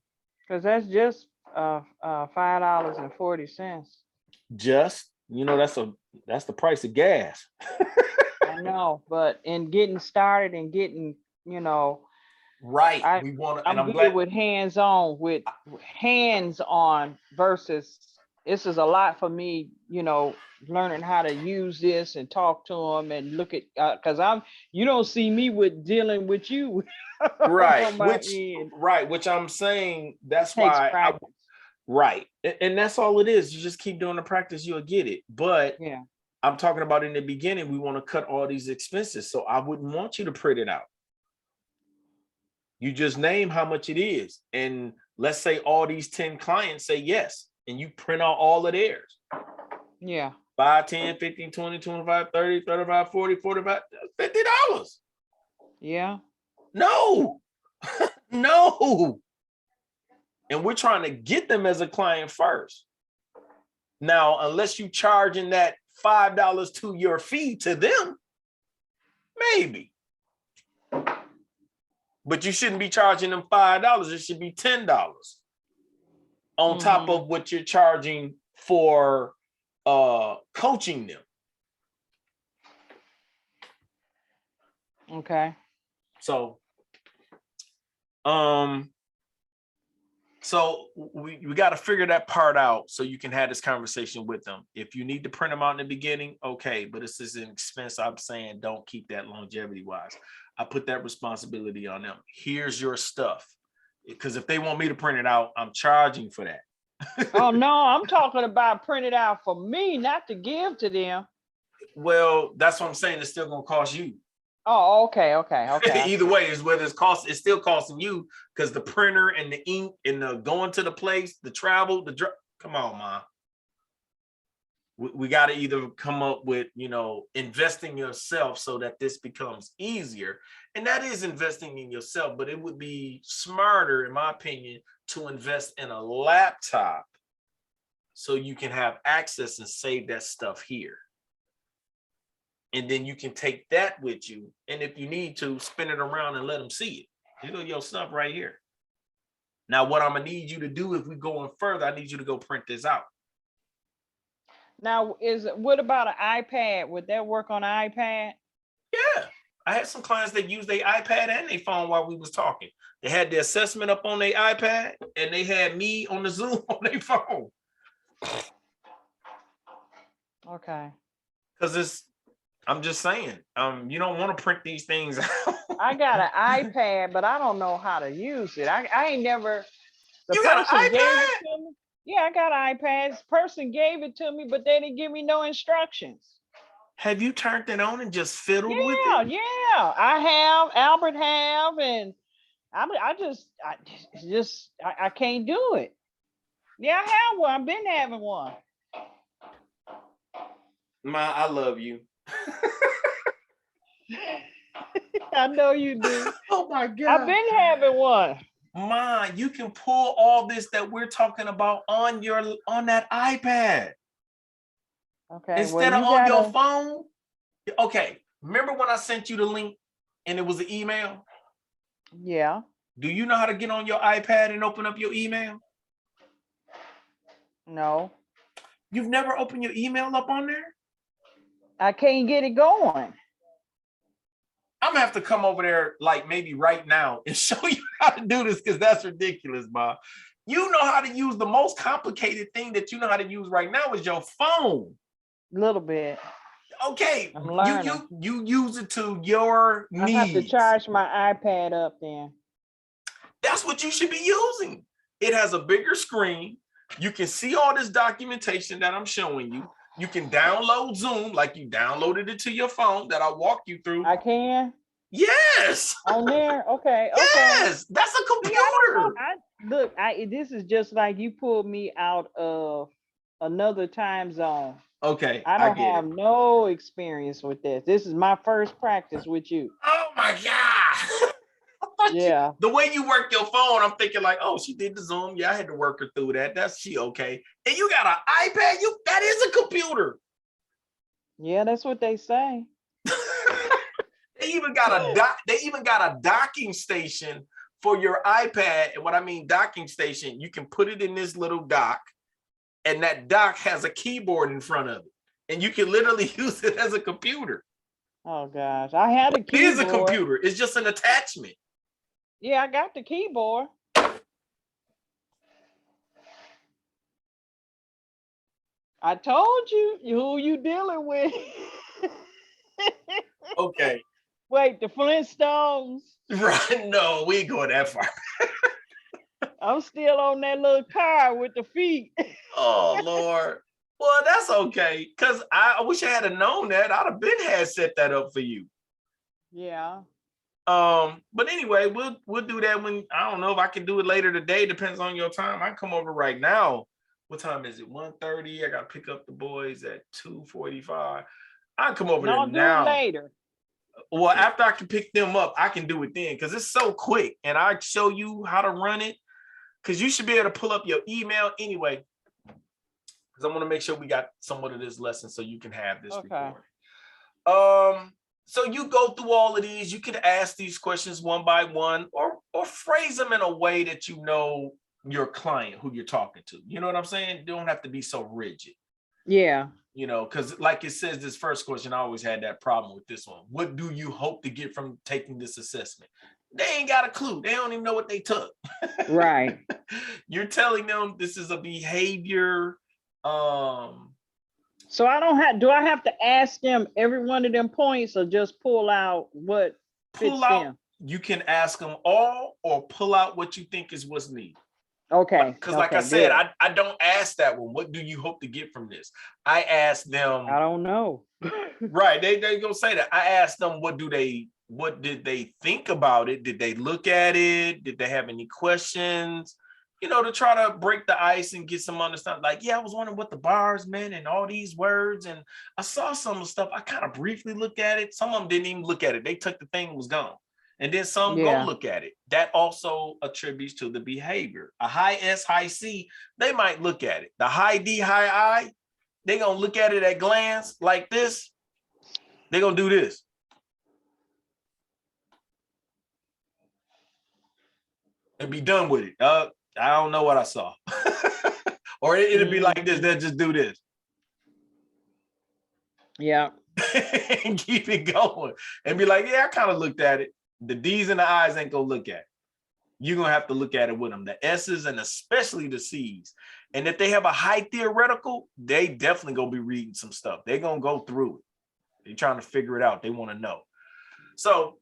Because that's just $5.40. Just, that's the price of gas. I know, but in getting started and getting, right. I'm good with hands-on versus this is a lot for me, learning how to use this and talk to them and look at, because you don't see me with dealing with you. Right. Which I'm saying that's why right. And that's all it is. You just keep doing the practice, you'll get it. But yeah, I'm talking about in the beginning, we want to cut all these expenses. So I wouldn't want you to print it out. You just name how much it is. And let's say all these 10 clients say yes. And you print out all of theirs. Yeah. 5, 10, 15, 20, 25, 30, 35, 40, 45, $50. Yeah. No. No. And we're trying to get them as a client first. Now, unless you charging that $5 to your fee to them, maybe. But you shouldn't be charging them $5. It should be $10 on top of what you're charging for coaching them. Okay. So we got to figure that part out so you can have this conversation with them. If you need to print them out in the beginning, okay, but this is an expense. I'm saying don't keep that longevity wise. I put that responsibility on them. Here's your stuff. Because if they want me to print it out, I'm charging for that. Oh, no, I'm talking about print it out for me, not to give to them. Well, that's what I'm saying. It's still going to cost you. Oh, okay. Either way, is whether it's still costing you because the printer and the ink and the going to the place, the travel, come on, man. We got to either come up with, invest in yourself so that this becomes easier. And that is investing in yourself, but it would be smarter, in my opinion, to invest in a laptop so you can have access and save that stuff here. And then you can take that with you. And if you need to, spin it around and let them see it. Your stuff right here. Now, what I'm going to need you to do if we go on further, I need you to go print this out. Now, what about an iPad? Would that work on an iPad? Yeah. I had some clients that used their iPad and their phone while we was talking. They had the assessment up on their iPad and they had me on the Zoom on their phone. Okay. Because I'm just saying, you don't want to print these things out. I got an iPad, but I don't know how to use it. I ain't never. You got an iPad? Yeah, I got an iPad. This person gave it to me, but they didn't give me no instructions. Have you turned it on and just fiddled with it? Yeah, I have. Albert have, and I can't do it. Yeah, I have one. I've been having one. Ma, I love you. I know you do. Oh my God. I've been having one. Ma, you can pull all this that we're talking about on that iPad. Okay. Instead of on your phone. Okay. Remember when I sent you the link and it was an email? Yeah. Do you know how to get on your iPad and open up your email? No. You've never opened your email up on there? I can't get it going. I'm gonna have to come over there like maybe right now and show you how to do this because that's ridiculous, Bob. You know how to use the most complicated thing that you know how to use right now is your phone. A little bit. Okay, you use it to your needs. I have to charge my iPad up then. That's what you should be using. It has a bigger screen. You can see all this documentation that I'm showing you. You can download Zoom like you downloaded it to your phone that I walked you through. I can? Yes. On there? Okay, okay. Yes, that's a See, I don't know. computer. This is just like you pulled me out of another time zone. Okay, I I don't get have it. no experience with this. This is my first practice with you. Oh my God. Yeah. The way you work your phone, I'm thinking like, oh, she did the Zoom. Yeah, I had to work her through that. That's she okay. And you got an iPad. That is a computer. Yeah, that's what they say. They even got a docking station for your iPad. And what I mean docking station, you can put it in this little dock, and that dock has a keyboard in front of it. And you can literally use it as a computer. Oh gosh. I had a It is a keyboard. computer. It's just an attachment. Yeah, I got the keyboard. I told you who you dealing with. Okay. Wait, the Flintstones. Right. No, we ain't going that far. I'm still on that little car with the feet. Oh Lord. Well, that's okay. Cause I wish I had known that. I'd have been had set that up for you. Yeah. But anyway, we'll do that when I don't know if I can do it later today. Depends on your time. I can come over right now. What time is it? 1:30. I gotta pick up the boys at 2:45. I can come over No, there do it now. later. Well, after I can pick them up, I can do it then because it's so quick and I show you how to run it. Because you should be able to pull up your email anyway. Because I want to make sure we got somewhat of this lesson so you can have this recording. So you go through all of these. You can ask these questions one by one, or phrase them in a way that you know your client who you're talking to. You know what I'm saying? You don't have to be so rigid. Yeah. You know, because like it says, this first question, I always had that problem with this one. What do you hope to get from taking this assessment? They ain't got a clue. They don't even know what they took. Right. You're telling them this is a behavior. So do I have to ask them every one of them points or just pull out what fits them? You can ask them all or pull out what you think is what's needed. Okay. Because like I said, I don't ask that one. What do you hope to get from this? I ask them. I don't know. Right. They gonna say that. I asked them what did they think about it? Did they look at it? Did they have any questions? You know, to try to break the ice and get some understanding. Like, yeah, I was wondering what the bars meant and all these words. And I saw some of the stuff. I kind of briefly looked at it. Some of them didn't even look at it. They took the thing and was gone. And then some go look at it. That also attributes to the behavior. A high S, high C, they might look at it. The high D, high I, they gonna look at it at glance like this. They're gonna do this. And be done with it. I don't know what I saw. Or it'll be like this. They'll just do this. Yeah. And keep it going. And be like, yeah, I kind of looked at it. The D's and the I's ain't gonna look at it. You're gonna have to look at it with them. The S's and especially the C's. And if they have a high theoretical, they definitely gonna be reading some stuff. They're gonna go through it. They're trying to figure it out. They want to know. So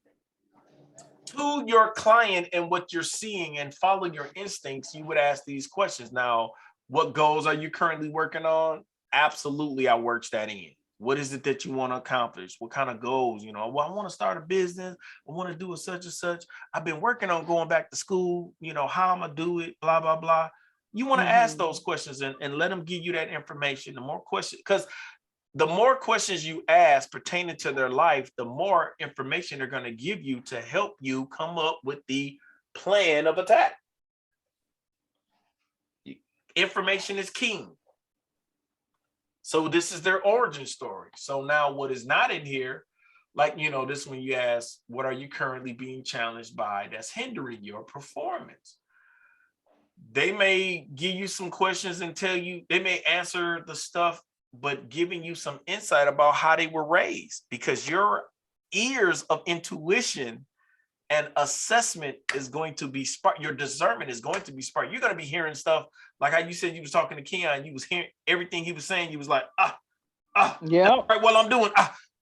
to your client and what you're seeing and follow your instincts, you would ask these questions. Now, what goals are you currently working on? Absolutely, I works that in. What is it that you want to accomplish? What kind of goals? You know, well, I want to start a business. I want to do a such and such. I've been working on going back to school. You know, how I'm going to do it, blah, blah, blah. You want to ask those questions and let them give you that information. The more questions, because the more questions you ask pertaining to their life, the more information they're going to give you to help you come up with the plan of attack. Information is king. So this is their origin story. So now what is not in here, like, you know, this when you ask, what are you currently being challenged by that's hindering your performance? They may give you some questions and tell you, they may answer the stuff, but giving you some insight about how they were raised, because your ears of intuition and assessment is going to be spark. Your discernment is going to be spark. You're going to be hearing stuff like how you said you was talking to Keon. You was hearing everything he was saying. You was like, yeah, right. Well, I'm doing.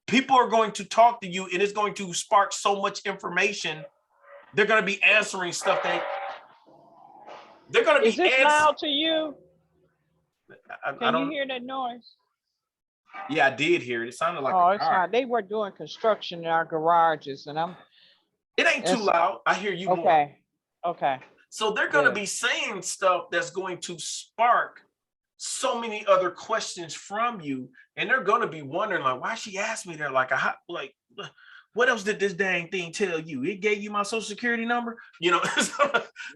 People are going to talk to you, and it's going to spark so much information. They're going to be answering stuff that they're going to be. Is this loud to you? Can you hear that noise? Yeah, I did hear it. It sounded like it's not. They were doing construction in our garages, and I'm It ain't too It's loud. I hear you more. okay. Okay. So they're going to Good. be saying stuff that's going to spark so many other questions from you, and they're going to be wondering, like, why she asked me that? Like, what else did this dang thing tell you? It gave you my social security number, you know.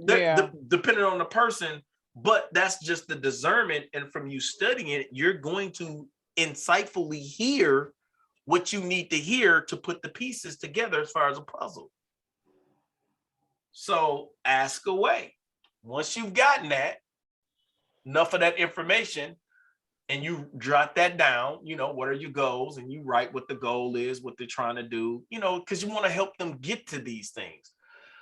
Yeah. Depending on the person, but that's just the discernment. And from you studying it, you're going to insightfully hear what you need to hear to put the pieces together as far as a puzzle. So ask away. Once you've gotten that, enough of that information, and you jot that down, you know, what are your goals, and you write what the goal is, what they're trying to do, you know, because you want to help them get to these things.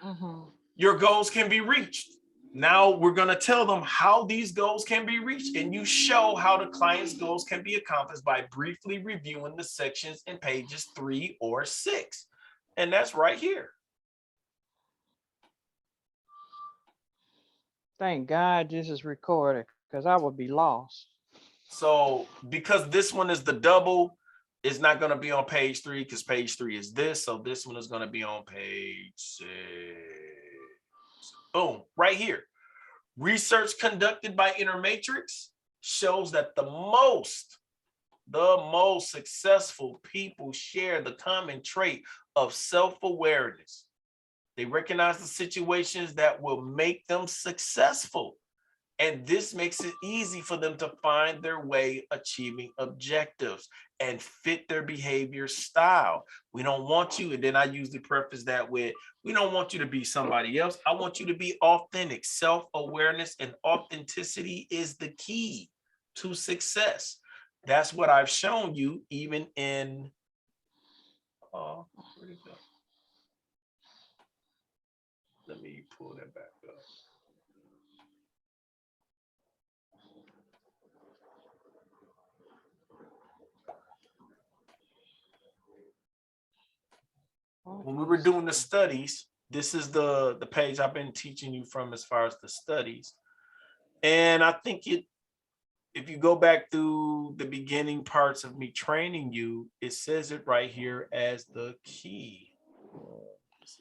Mm-hmm. Your goals can be reached. Now we're going to tell them how these goals can be reached, and you show how the client's goals can be accomplished by briefly reviewing the sections in pages 3 or 6. And that's right here. Thank God this is recorded, because I would be lost. So because this one is the double, it's not going to be on page 3 because page 3 is this. So this one is going to be on page 6. Boom, right here. Research conducted by Intermatrix shows that the most successful people share the common trait of self-awareness. They recognize the situations that will make them successful. And this makes it easy for them to find their way achieving objectives and fit their behavior style. We don't want you, and then I usually preface that with, we don't want you to be somebody else. I want you to be authentic. Self-awareness and authenticity is the key to success. That's what I've shown you even in, where'd it go? Let me pull that back up. When we were doing the studies, this is the page I've been teaching you from as far as the studies. And I think if you go back through the beginning parts of me training you, it says it right here as the key. Is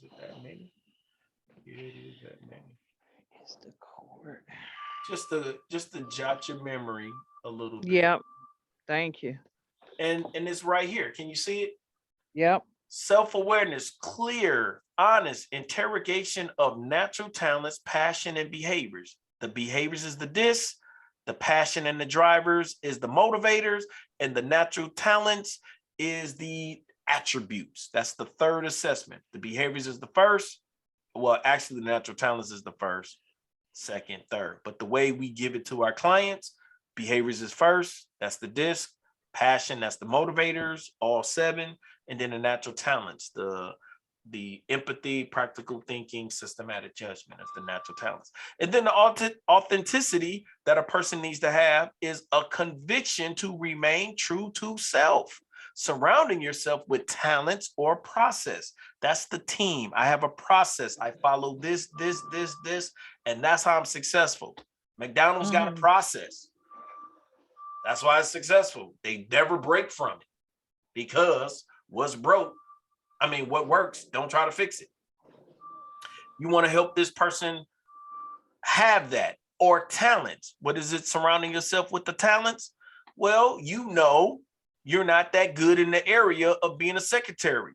it that many? It is that many. It's the cord. Just to jot your memory a little bit. Yep. Thank you. And it's right here. Can you see it? Yep. Self-awareness, clear, honest interrogation of natural talents, passion, and behaviors. The behaviors is the this, the passion and the drivers is the motivators, and the natural talents is the attributes. That's the third assessment. The behaviors is the first. Well, actually, the natural talents is the first, second, third. But the way we give it to our clients, behaviors is first. That's the disc. Passion, that's the motivators, all 7. And then the natural talents, the empathy, practical thinking, systematic judgment, that's the natural talents. And then the authenticity that a person needs to have is a conviction to remain true to self, surrounding yourself with talents or process. That's the team. I have a process. I follow this, and that's how I'm successful. McDonald's got a process. That's why it's successful. They never break from it, because what's broke, what works, don't try to fix it. You want to help this person have that, or talents. What is it? Surrounding yourself with the talents? Well, you know, you're not that good in the area of being a secretary.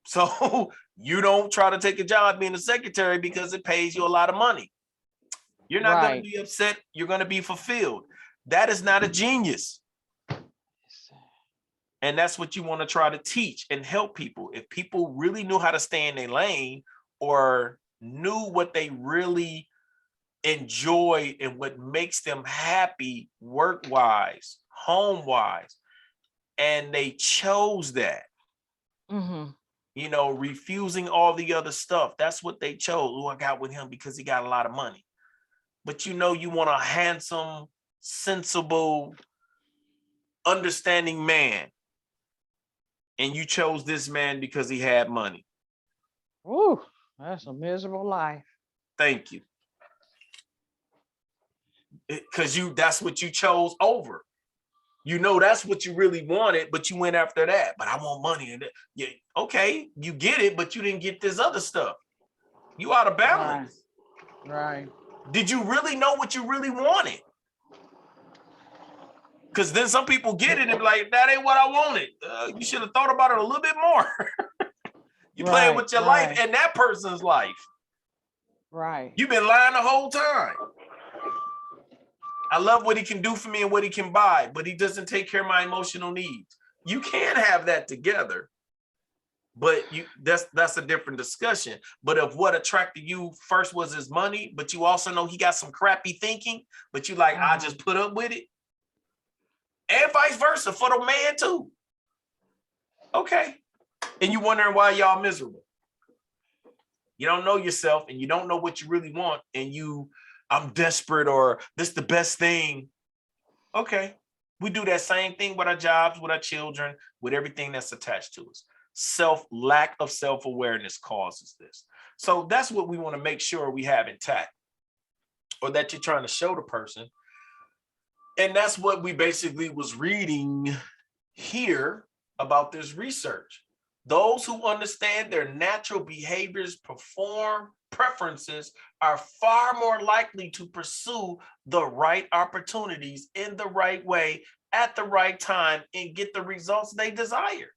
So you don't try to take a job being a secretary because it pays you a lot of money. You're not going to be upset. You're going to be fulfilled. That is not a genius. And that's what you want to try to teach and help people. If people really knew how to stay in their lane, or knew what they really enjoy and what makes them happy work-wise, home-wise, and they chose that, you know, refusing all the other stuff. That's what they chose. Oh, I got with him because he got a lot of money. But you know, you want a handsome, sensible, understanding man. And you chose this man because he had money. Ooh, that's a miserable life. Thank you. Because that's what you chose over. You know that's what you really wanted, but you went after that. But I want money. And yeah, okay, you get it, but you didn't get this other stuff. You out of balance. Right. Did you really know what you really wanted? Because then some people get it and be like, that ain't what I wanted. You should have thought about it a little bit more. You playing with your life and that person's life. Right. You've been lying the whole time. I love what he can do for me and what he can buy, but he doesn't take care of my emotional needs. You can have that together, but that's a different discussion. But if what attracted you first was his money, but you also know he got some crappy thinking, but you like, I just put up with it. And vice versa for the man too. Okay. And you wondering why y'all miserable. You don't know yourself and you don't know what you really want. And I'm desperate or this is the best thing. Okay. We do that same thing with our jobs, with our children, with everything that's attached to us. Lack of self-awareness causes this. So that's what we want to make sure we have intact, or that you're trying to show the person. And that's what we basically was reading here about this research. Those who understand their natural behaviors, preferences are far more likely to pursue the right opportunities in the right way at the right time and get the results they desire.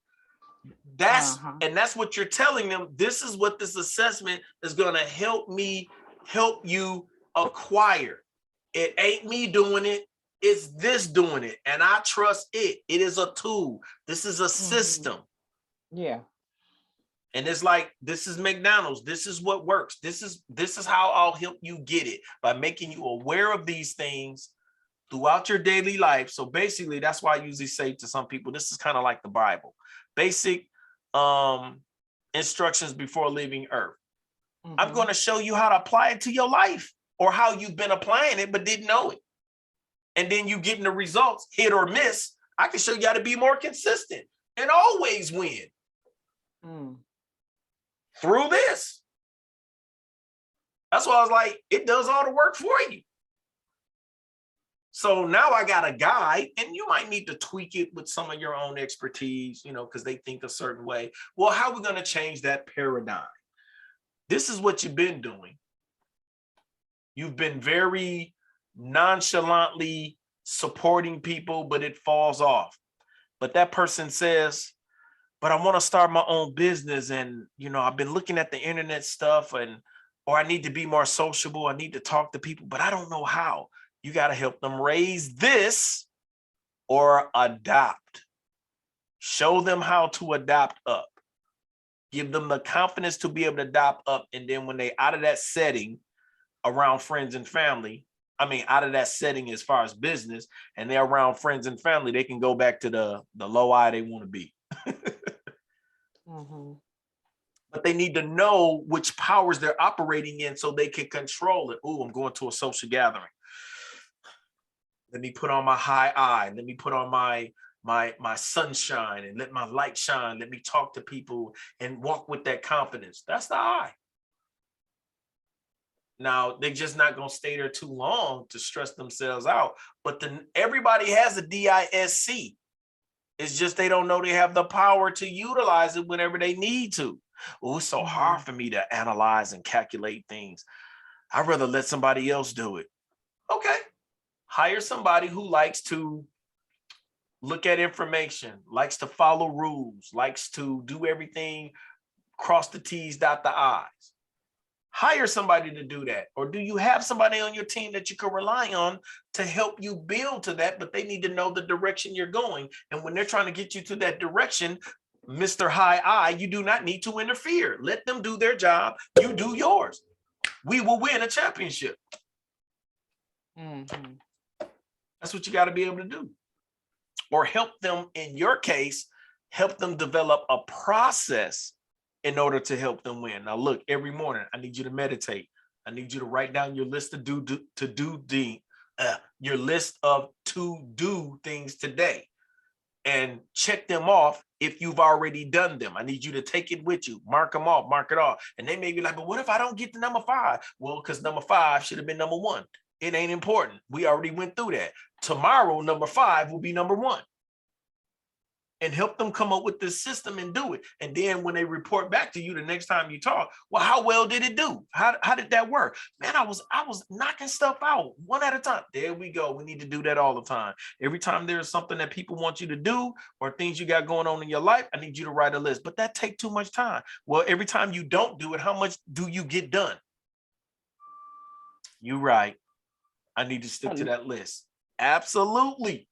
And that's what you're telling them. This is what this assessment is going to help you acquire. It ain't me doing it. It's this doing it. And I trust it. It is a tool. This is a system. Yeah. And it's like, this is McDonald's. This is what works. This is how I'll help you get it, by making you aware of these things throughout your daily life. So basically, that's why I usually say to some people, this is kind of like the Bible. Basic instructions before leaving Earth. I'm going to show you how to apply it to your life, or how you've been applying it but didn't know it. And then you getting the results, hit or miss. I can show you how to be more consistent and always win through this. That's why I was like, it does all the work for you. So now I got a guide, and you might need to tweak it with some of your own expertise, because they think a certain way. Well, how are we going to change that paradigm? This is what you've been doing. You've been very nonchalantly supporting people, but it falls off. But that person says, but I want to start my own business, and I've been looking at the internet stuff, or I need to be more sociable. I need to talk to people, but I don't know how. You got to help them raise this or adopt. Show them how to adopt up. Give them the confidence to be able to adopt up, and then when they out of that setting around friends and family, out of that setting as far as business, and they're around friends and family, they can go back to the low I they want to be. But they need to know which powers they're operating in so they can control it. Oh, I'm going to a social gathering. Let me put on my high I. Let me put on my sunshine and let my light shine. Let me talk to people and walk with that confidence. That's the I. Now, they're just not going to stay there too long to stress themselves out. But then everybody has a DISC. It's just they don't know they have the power to utilize it whenever they need to. Oh, it's so hard for me to analyze and calculate things. I'd rather let somebody else do it. Okay. Hire somebody who likes to look at information, likes to follow rules, likes to do everything, cross the T's, dot the I's. Hire somebody to do that. Or do you have somebody on your team that you can rely on to help you build to that, but they need to know the direction you're going. And when they're trying to get you to that direction, Mr. High I, you do not need to interfere. Let them do their job. You do yours. We will win a championship. That's what you got to be able to do. Or help them, in your case, help them develop a process in order to help them win. Now, look, every morning, I need you to meditate. I need you to write down your list of your list of to-do things today and check them off if you've already done them. I need you to take it with you, mark them off, mark it off. And they may be like, but what if I don't get to number 5? Well, because number 5 should have been number 1. It ain't important. We already went through that. Tomorrow, number 5 will be number 1. And help them come up with this system and do it. And then when they report back to you the next time you talk, well, how well did it do? How did that work? Man, I was knocking stuff out one at a time. There we go. We need to do that all the time. Every time there's something that people want you to do or things you got going on in your life, I need you to write a list. But that takes too much time. Well, every time you don't do it, how much do you get done? You're right. I need to stick to that list. Absolutely.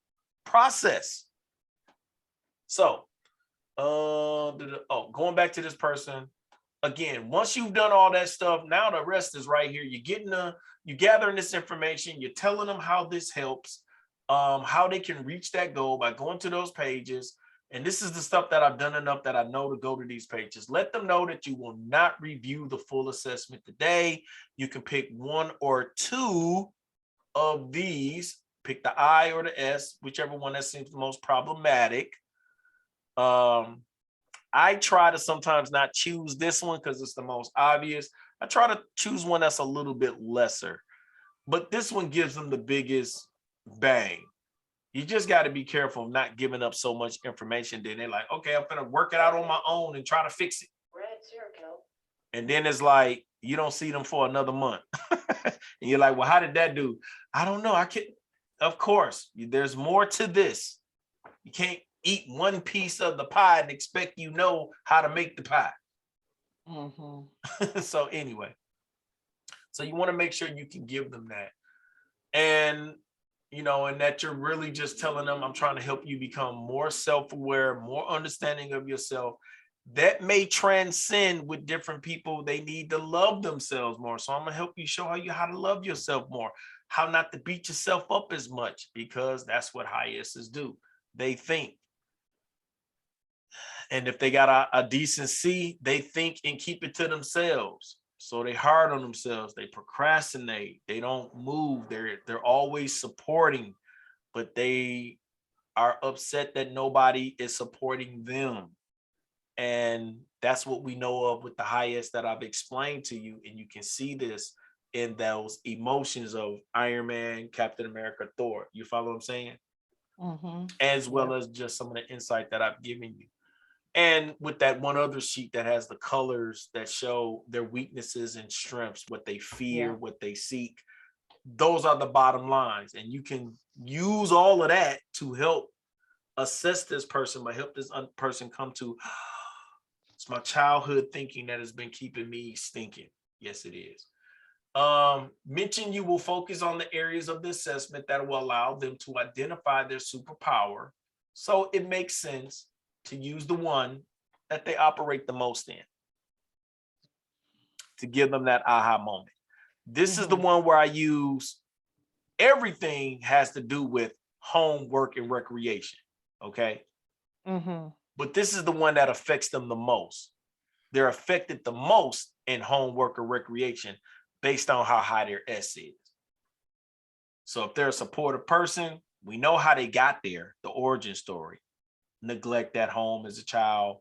Process. So, going back to this person again, once you've done all that stuff, now the rest is right here. You're gathering this information, you're telling them how this helps, how they can reach that goal by going to those pages. And this is the stuff that I've done enough that I know to go to these pages. Let them know that you will not review the full assessment today. You can pick 1 or 2 of these, pick the I or the S, whichever one that seems the most problematic. I try to sometimes not choose this one because it's the most obvious. I try to choose one that's a little bit lesser, but this one gives them the biggest bang. You just got to be careful of not giving up so much information. Then they're like, okay, I'm going to work it out on my own and try to fix it. And then it's like, you don't see them for another month. And you're like, well, how did that do? I don't know. Of course, there's more to this. You can't eat one piece of the pie and expect you know how to make the pie. Mm-hmm. So anyway, so you want to make sure you can give them that. And, and that you're really just telling them, I'm trying to help you become more self-aware, more understanding of yourself. That may transcend with different people. They need to love themselves more. So I'm going to help you show you how to love yourself more, how not to beat yourself up as much, because that's what high S's do. They think. And if they got a decent C, they think and keep it to themselves. So they hard on themselves. They procrastinate. They don't move. They're always supporting, but they are upset that nobody is supporting them. And that's what we know of with the highest that I've explained to you. And you can see this in those emotions of Iron Man, Captain America, Thor. You follow what I'm saying? Mm-hmm. As well as just some of the insight that I've given you. And with that one other sheet that has the colors that show their weaknesses and strengths, what they fear, what they seek, those are the bottom lines. And you can use all of that to help assess this person, but help this person come to, it's my childhood thinking that has been keeping me stinking. Yes, it is. Mention you will focus on the areas of the assessment that will allow them to identify their superpower. So it makes sense to use the one that they operate the most in to give them that aha moment. This is the one where I use everything has to do with home, work, and recreation. Okay. But this is the one that affects them the most. They're affected the most in home, work, or recreation based on how high their S is. So if they're a supportive person, we know how they got there, the origin story. Neglect at home as a child,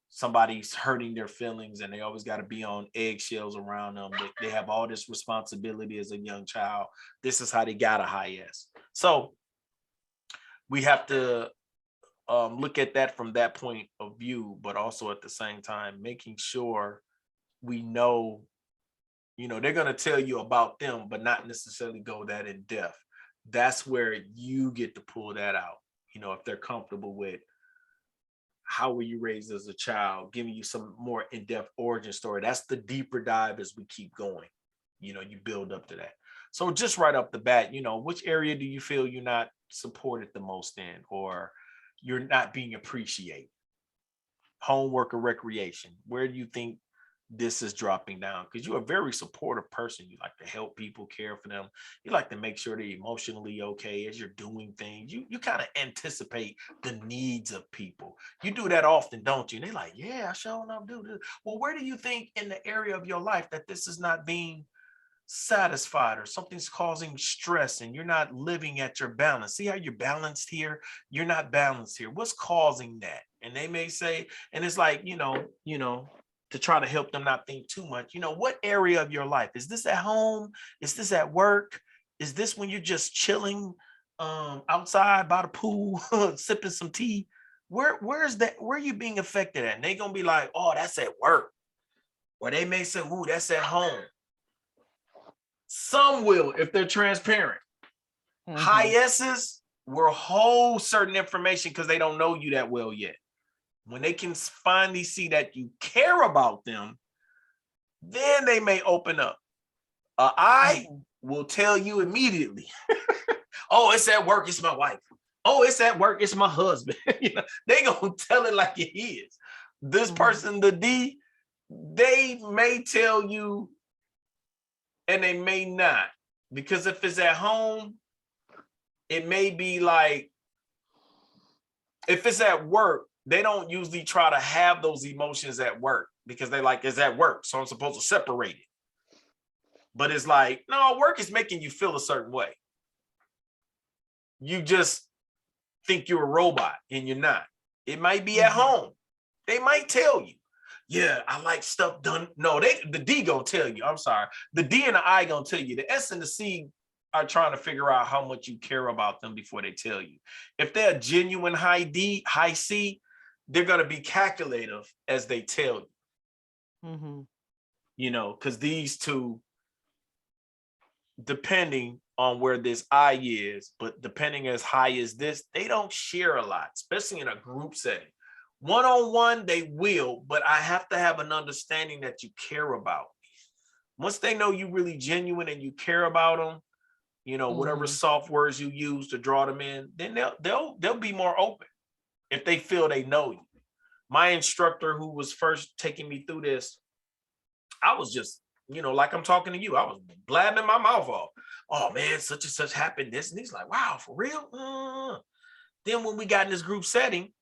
somebody's hurting their feelings and they always got to be on eggshells around them. They have all this responsibility as a young child. This is how they got a high S. So we have to look at that from that point of view, but also at the same time, making sure we know, they're going to tell you about them, but not necessarily go that in depth. That's where you get to pull that out. If they're comfortable with how were you raised as a child, giving you some more in-depth origin story. That's the deeper dive as we keep going. You build up to that. So just right off the bat, which area do you feel you're not supported the most in, or you're not being appreciated? Homework or recreation? Where do you think this is dropping down? Because you're a very supportive person. You like to help people, care for them. You like to make sure they're emotionally okay as you're doing things. You kind of anticipate the needs of people. You do that often, don't you? And they're like, yeah, I sure enough do this. Well, where do you think in the area of your life that this is not being satisfied, or something's causing stress and you're not living at your balance? See how you're balanced here? You're not balanced here. What's causing that? And they may say, and it's like, to try to help them not think too much. What area of your life? Is this at home? Is this at work? Is this when you're just chilling outside by the pool, sipping some tea? Where's that? Where are you being affected at? And they gonna be like, oh, that's at work. Or they may say, ooh, that's at home. Some will, if they're transparent. High S's will hold certain information because they don't know you that well yet. When they can finally see that you care about them, then they may open up. I will tell you immediately. Oh, it's at work, it's my wife. Oh, it's at work, it's my husband. You know, they gonna tell it like it is. This person, the D, they may tell you and they may not. Because if it's at home, it may be like, if it's at work, they don't usually try to have those emotions at work because they like, it's at work, so I'm supposed to separate it. But it's like, no, work is making you feel a certain way. You just think you're a robot and you're not. It might be at home. They might tell you, yeah, I like stuff done. No, the D gonna tell you. I'm sorry. The D and the I gonna tell you. The S and the C are trying to figure out how much you care about them before they tell you. If they're a genuine high D, high C, they're gonna be calculative as they tell you. You know, because these two, depending on where this I is, but depending as high as this, they don't share a lot, especially in a group setting. One-on-one, they will, but I have to have an understanding that you care about me. Once they know you really genuine and you care about them, you know, whatever soft words you use to draw them in, then they'll be more open if they feel they know you. My instructor who was first taking me through this, I was just, you know, like I'm talking to you, I was blabbing my mouth off. Oh man, such and such happened this. And he's like, wow, for real? Then when we got in this group setting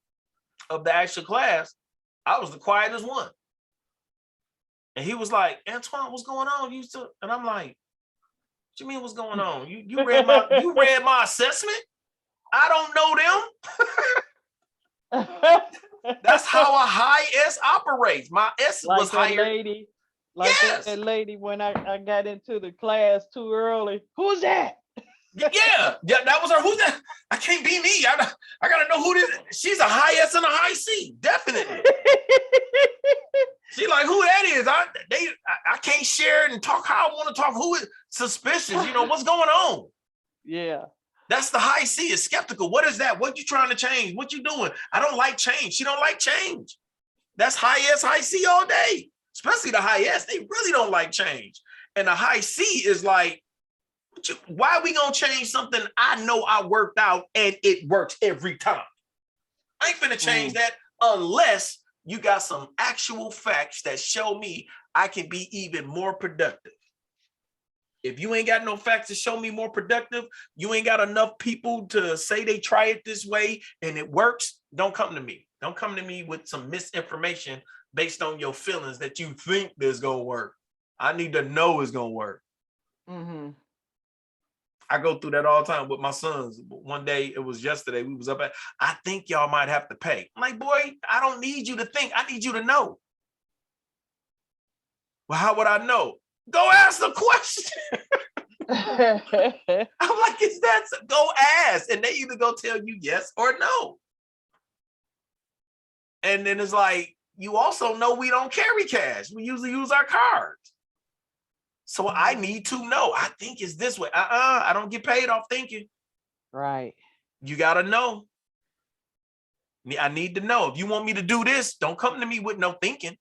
of the actual class, I was the quietest one. And he was like, Antoine, what's going on? And I'm like, what you mean what's going on? You read my assessment? I don't know them. That's how a high S operates. My S like was higher. Lady, like that lady when I got into the class too early. Who's that? Yeah, that was her. Who's that? I can't be me. I gotta know who this is. She's a high S and a high C, definitely. She like, who that is? I can't share it and talk how I want to talk. Who is suspicious? You know, what's going on? Yeah. That's the high C, is skeptical. What is that? What you trying to change? What you doing? I don't like change. She don't like change. That's high S, high C all day. Especially the high S. They really don't like change. And the high C is like, why are we gonna change something I know I worked out and it works every time? I ain't finna change that unless you got some actual facts that show me I can be even more productive. If you ain't got no facts to show me more productive, you ain't got enough people to say they try it this way and it works, don't come to me. Don't come to me with some misinformation based on your feelings that you think this gonna work. I need to know it's gonna work. I go through that all the time with my sons. One day, it was yesterday, we was up at, I think y'all might have to pay. I'm like, boy, I don't need you to think. I need you to know. Well, how would I know? Go ask the question. I'm like, is that, go ask. And they either go tell you yes or no. And then it's like, you also know we don't carry cash. We usually use our cards. So I need to know. I think it's this way. I don't get paid off thinking. Right. You got to know. I need to know. If you want me to do this, don't come to me with no thinking.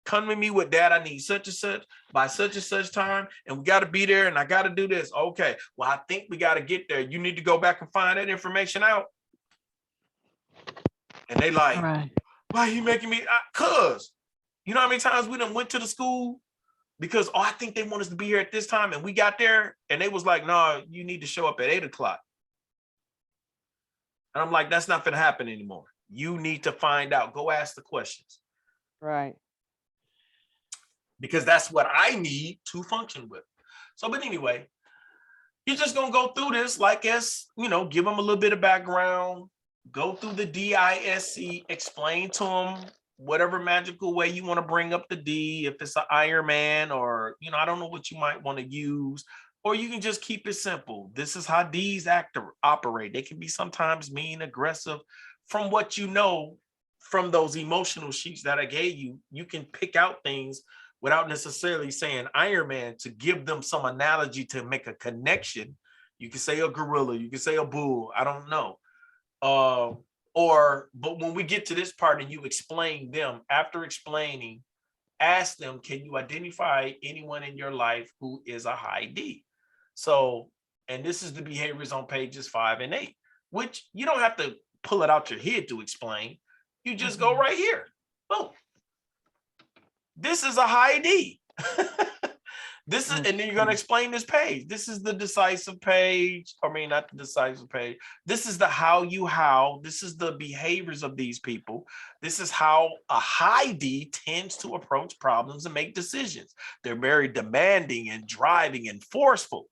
Come to me with that. I need such and such by such and such time. And we got to be there and I got to do this. Okay. Well, I think we got to get there. You need to go back and find that information out. And they like, why are you making me? Cause you know how many times we done went to the school because, I think they want us to be here at this time. And we got there and they was like, no, you need to show up at 8 o'clock. And I'm like, that's not going to happen anymore. You need to find out. Go ask the questions. Right. Because that's what I need to function with. So, but anyway, you're just going to go through this like as, you know, give them a little bit of background, go through the DISC, explain to them whatever magical way you want to bring up the D, if it's an Iron Man or, you know, I don't know what you might want to use. Or you can just keep it simple. This is how D's operate. They can be sometimes mean, aggressive. From what you know, from those emotional sheets that I gave you, you can pick out things without necessarily saying Iron Man to give them some analogy to make a connection. You can say a gorilla, you can say a bull, I don't know. But when we get to this part and you explain them, after explaining, ask them, can you identify anyone in your life who is a high D? So, and this is the behaviors on pages 5 and 8, which you don't have to pull it out your head to explain. You just go right here. Boom. This is a high D. This is, and then you're going to explain this page. This is the decisive page. I mean, not the decisive page. This is the how. This is the behaviors of these people. This is how a high D tends to approach problems and make decisions. They're very demanding and driving and forceful.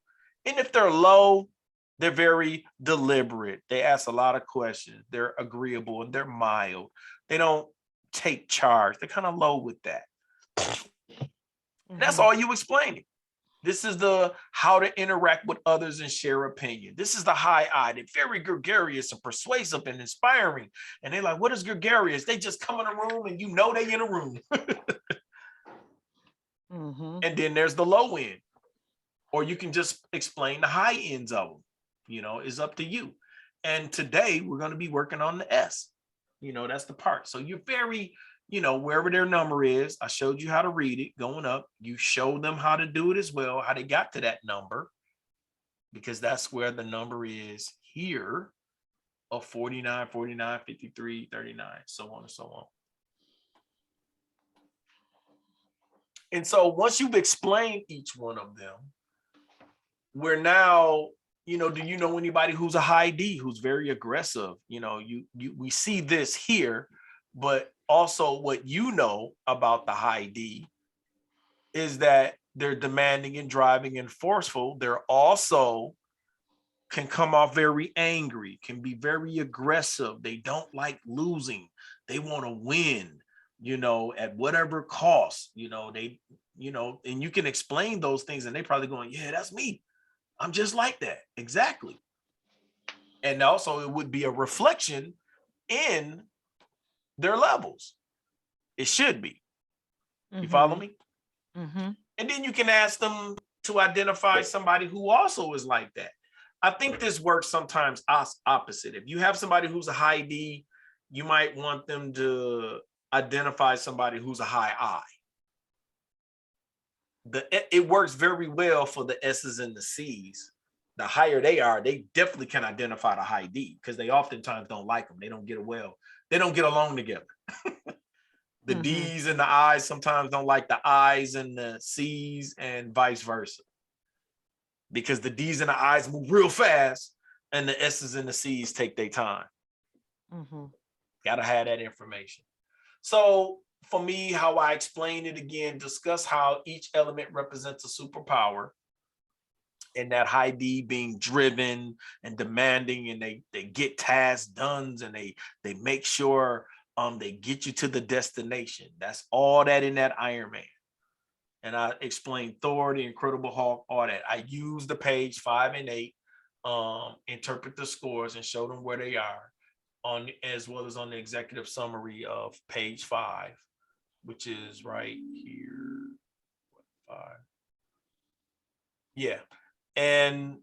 And if they're low, they're very deliberate. They ask a lot of questions. They're agreeable and they're mild. They don't take charge. They're kind of low with that. That's all you explaining. This is the how to interact with others and share opinion. This is the high I. They're very gregarious and persuasive and inspiring. And they're like, what is gregarious? They just come in a room and you know they in a room. And then there's the low end. Or you can just explain the high ends of them. You know, it's up to you. And today we're going to be working on the S. You know, that's the part. So you're very, you know, wherever their number is, I showed you how to read it going up. You show them how to do it as well, how they got to that number, because that's where the number is here of 49, 49, 53, 39, so on and so on. And so once you've explained each one of them, we're now, you know, do you know anybody who's a high D, who's very aggressive? You know, we see this here, but also what you know about the high D is that they're demanding and driving and forceful. They're also can come off very angry, can be very aggressive. They don't like losing. They want to win, you know, at whatever cost, you know, they, you know, and you can explain those things and they probably going, yeah, that's me. I'm just like that. Exactly. And also it would be a reflection in their levels. It should be. You follow me? And then you can ask them to identify somebody who also is like that. I think this works sometimes opposite. If you have somebody who's a high D, you might want them to identify somebody who's a high I. It works very well for the S's and the C's. The higher they are, they definitely can identify the high D because they oftentimes don't like them. They don't get well. They don't get along together. The D's and the I's sometimes don't like the I's and the C's and vice versa. Because the D's and the I's move real fast and the S's and the C's take their time. Gotta have that information. So for me, how I explain it again, discuss how each element represents a superpower. And that high D being driven and demanding, and they get tasks done, and they make sure they get you to the destination. That's all that in that Iron Man. And I explained Thor, the Incredible Hulk, all that. I use the page 5 and 8, interpret the scores and show them where they are, on as well as on the executive summary of page 5, which is right here. 5. Yeah. And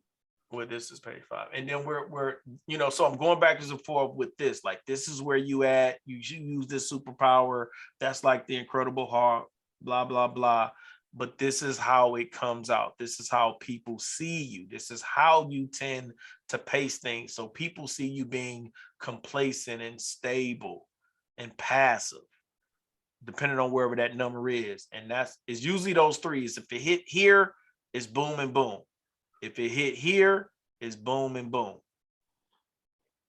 well, this is page 5. And then we're you know, so I'm going back and forth with this. Like, this is where you at. You should use this superpower. That's like the Incredible Hulk, blah, blah, blah. But this is how it comes out. This is how people see you. This is how you tend to pace things. So people see you being complacent and stable and passive, depending on wherever that number is. And it's usually those threes. If it hit here, it's boom and boom. If it hit here, it's boom and boom.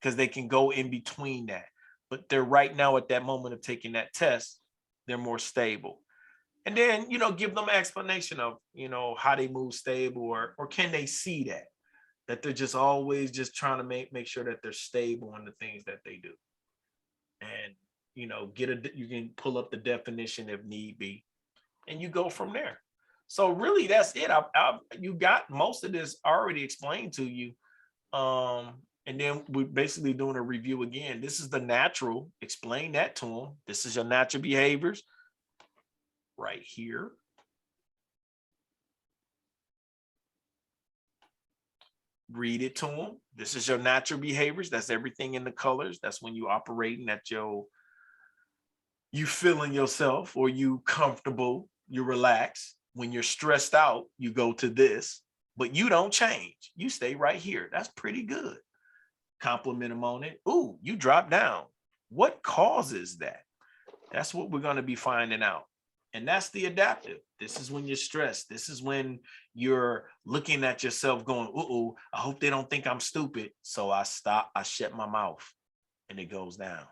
Because they can go in between that. But they're right now at that moment of taking that test, they're more stable. And then, you know, give them an explanation of, you know, how they move stable, or can they see that they're just always just trying to make sure that they're stable in the things that they do. And, you know, you can pull up the definition if need be, and you go from there. So really, that's it. You got most of this already explained to you. And then we're basically doing a review again. This is the natural. Explain that to them. This is your natural behaviors right here. Read it to them. This is your natural behaviors. That's everything in the colors. That's when you operating at you feeling yourself, or you comfortable, you relax. When you're stressed out, you go to this, but you don't change. You stay right here. That's pretty good. Compliment them on it. Ooh, you drop down. What causes that? That's what we're going to be finding out. And that's the adaptive. This is when you're stressed. This is when you're looking at yourself going, uh-oh, I hope they don't think I'm stupid. So I stop, I shut my mouth, and it goes down.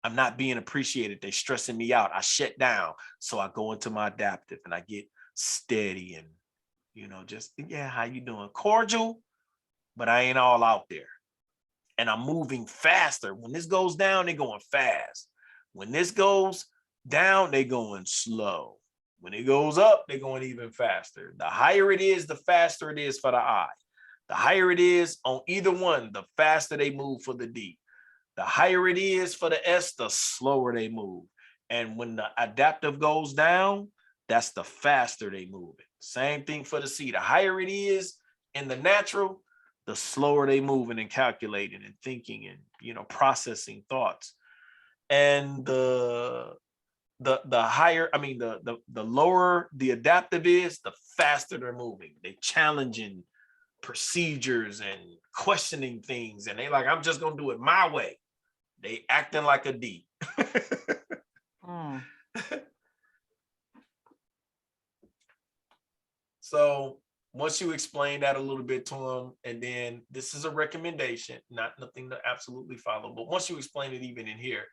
I'm not being appreciated. They're stressing me out. I shut down. So I go into my adaptive and I get steady and, just, yeah, how you doing? Cordial, but I ain't all out there. And I'm moving faster. When this goes down, they're going fast. When this goes down, they're going slow. When it goes up, they're going even faster. The higher it is, the faster it is for the I. The higher it is on either one, the faster they move for the D. The higher it is for the S, the slower they move. And when the adaptive goes down, that's the faster they move it. Same thing for the C. The higher it is in the natural, the slower they moving and calculating and thinking and, processing thoughts. And the higher, the lower the adaptive is, the faster they're moving. They challenging procedures and questioning things. And they like, I'm just going to do it my way. They acting like a D. So once you explain that a little bit to them, and then this is a recommendation, nothing to absolutely follow, but once you explain it even in here,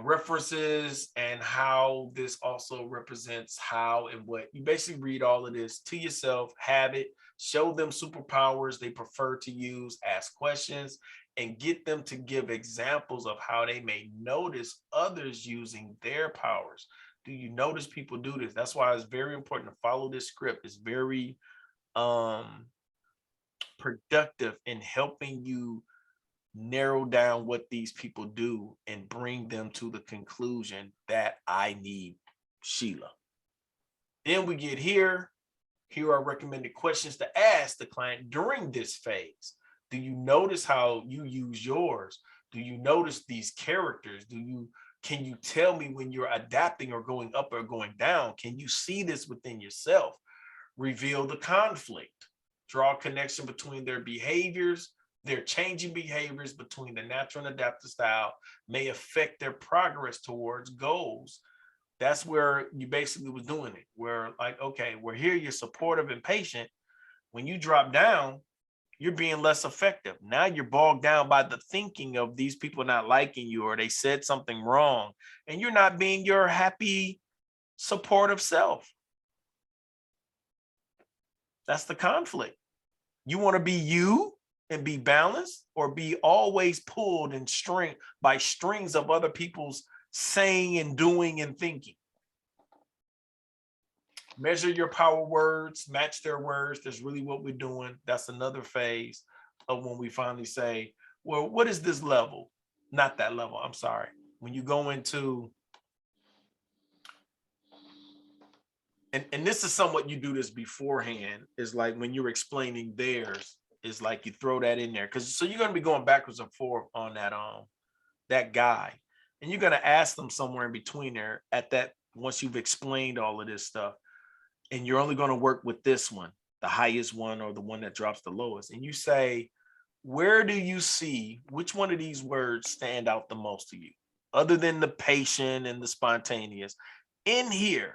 references and how this also represents how and what, you basically read all of this to yourself, have it, show them superpowers they prefer to use, ask questions, and get them to give examples of how they may notice others using their powers. Do you notice people do this? That's why it's very important to follow this script. It's very productive in helping you narrow down what these people do and bring them to the conclusion that I need Sheila. Then we get here. Here are recommended questions to ask the client during this phase. Do you notice how you use yours? Do you notice these characters? Can you tell me when you're adapting or going up or going down? Can you see this within yourself? Reveal the conflict. Draw a connection between their behaviors. Their changing behaviors between the natural and adaptive style may affect their progress towards goals. That's where you basically was doing it. Where like, okay, we're here, you're supportive and patient. When you drop down, you're being less effective. Now you're bogged down by the thinking of these people not liking you, or they said something wrong, and you're not being your happy, supportive self. That's the conflict. You want to be you and be balanced, or be always pulled and by strings of other people's saying and doing and thinking. Measure your power words, match their words. That's really what we're doing. That's another phase of when we finally say, well, what is this level? Not that level, I'm sorry. When you go into, and this is somewhat, you do this beforehand, is like when you're explaining theirs, is like you throw that in there, because so you're going to be going backwards and forth on that guy, and you're going to ask them somewhere in between there at that, once you've explained all of this stuff, and you're only going to work with this one, the highest one, or the one that drops the lowest, and you say, where do you see, which one of these words stand out the most to you, other than the patient and the spontaneous? In here,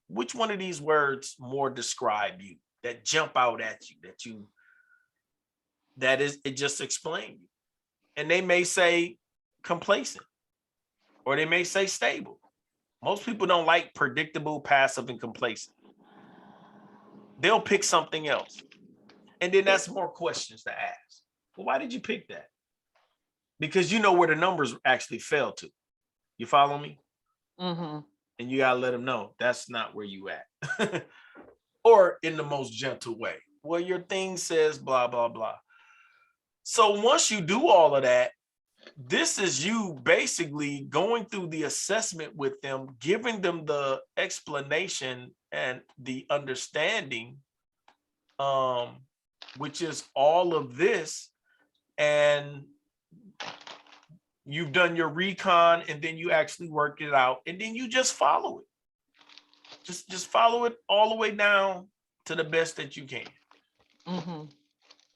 which one of these words more describe you, that jump out at you, that is, it just explain you? And they may say complacent, or they may say stable. Most people don't like predictable, passive, and complacent. They'll pick something else. And then that's more questions to ask. Well, why did you pick that? Because you know where the numbers actually fell to. You follow me? Mm-hmm. And you gotta let them know that's not where you at. Or in the most gentle way. Well, your thing says blah, blah, blah. So once you do all of that, this is you basically going through the assessment with them, giving them the explanation and the understanding, which is all of this. And you've done your recon, and then you actually work it out, and then you just follow it. Just follow it all the way down to the best that you can. Mm-hmm.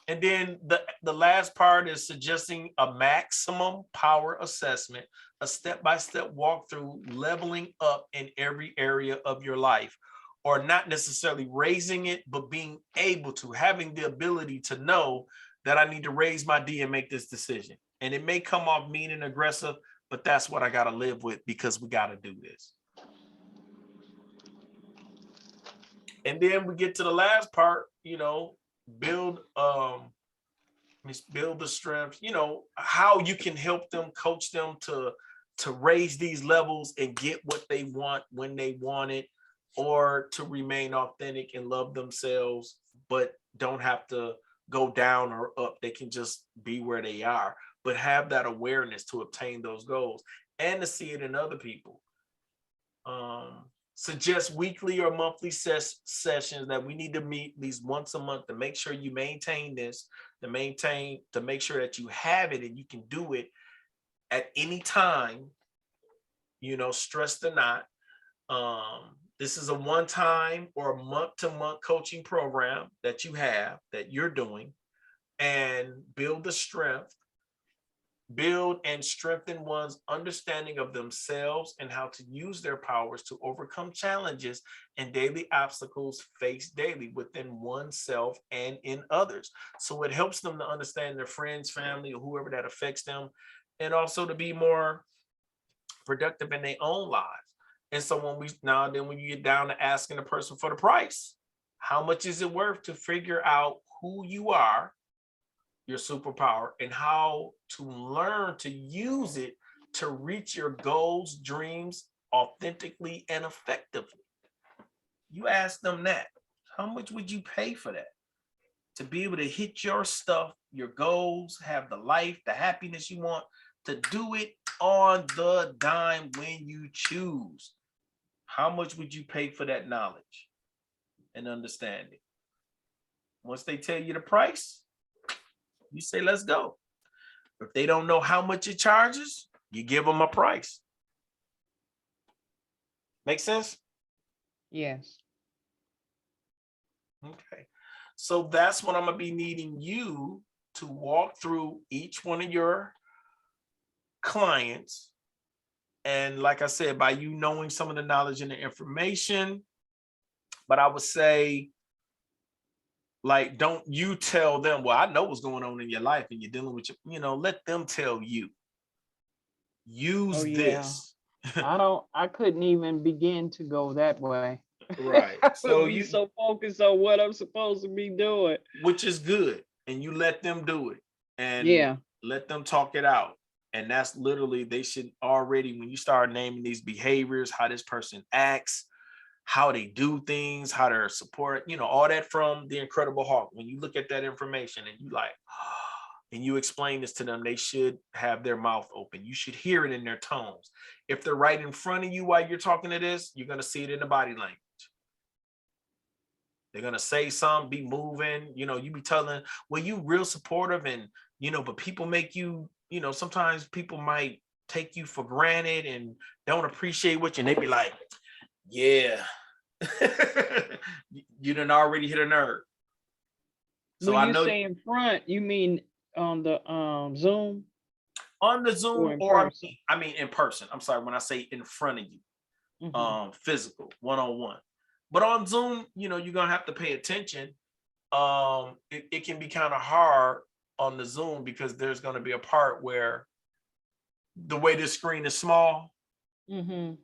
And then the last part is suggesting a maximum power assessment, a step-by-step walkthrough, leveling up in every area of your life, or not necessarily raising it, but being able to, having the ability to know that I need to raise my D and make this decision. And it may come off mean and aggressive, but that's what I got to live with because we got to do this. And then we get to the last part, build the strength, how you can help them, coach them to raise these levels and get what they want when they want it, or to remain authentic and love themselves, but don't have to go down or up. They can just be where they are, but have that awareness to obtain those goals and to see it in other people. Suggest weekly or monthly sessions that we need to meet at least once a month to make sure you maintain this, to make sure that you have it and you can do it at any time, stressed or not. This is a one-time or a month-to-month coaching program that you're doing, and build and strengthen one's understanding of themselves and how to use their powers to overcome challenges and daily obstacles faced daily within oneself and in others. So it helps them to understand their friends, family, or whoever that affects them, and also to be more productive in their own lives. And so when you get down to asking a person for the price, how much is it worth to figure out who you are, your superpower, and how to learn to use it to reach your goals, dreams authentically and effectively. You ask them that. How much would you pay for that? To be able to hit your stuff, your goals, have the life, the happiness you want, to do it on the dime when you choose. How much would you pay for that knowledge and understanding? Once they tell you the price, you say, let's go. If they don't know how much it charges, you give them a price. Make sense? Yes. Okay. So that's what I'm going to be needing you to walk through each one of your clients. And like I said, by you knowing some of the knowledge and the information, but I would say, like, don't you tell them, well, I know what's going on in your life and you're dealing with let them tell you. Use this. I couldn't even begin to go that way. Right. So you so focused on what I'm supposed to be doing. Which is good. And you let them do it. And let them talk it out. And that's literally, they should already, when you start naming these behaviors, how this person acts, how they do things, how they're support, all that from The Incredible Hulk. When you look at that information and you like, and you explain this to them, they should have their mouth open. You should hear it in their tones. If they're right in front of you while you're talking to this, you're going to see it in the body language. They're going to say something, be moving, you be telling, well, you real supportive and, but people make you, sometimes people might take you for granted and don't appreciate what you, and they be like, yeah, you done already hit a nerve. So when you say in front, you mean on the Zoom? On the Zoom or in person. I'm sorry, when I say in front of you, physical, one-on-one. But on Zoom, you're gonna have to pay attention. It can be kind of hard on the Zoom because there's gonna be a part where the way this screen is small, and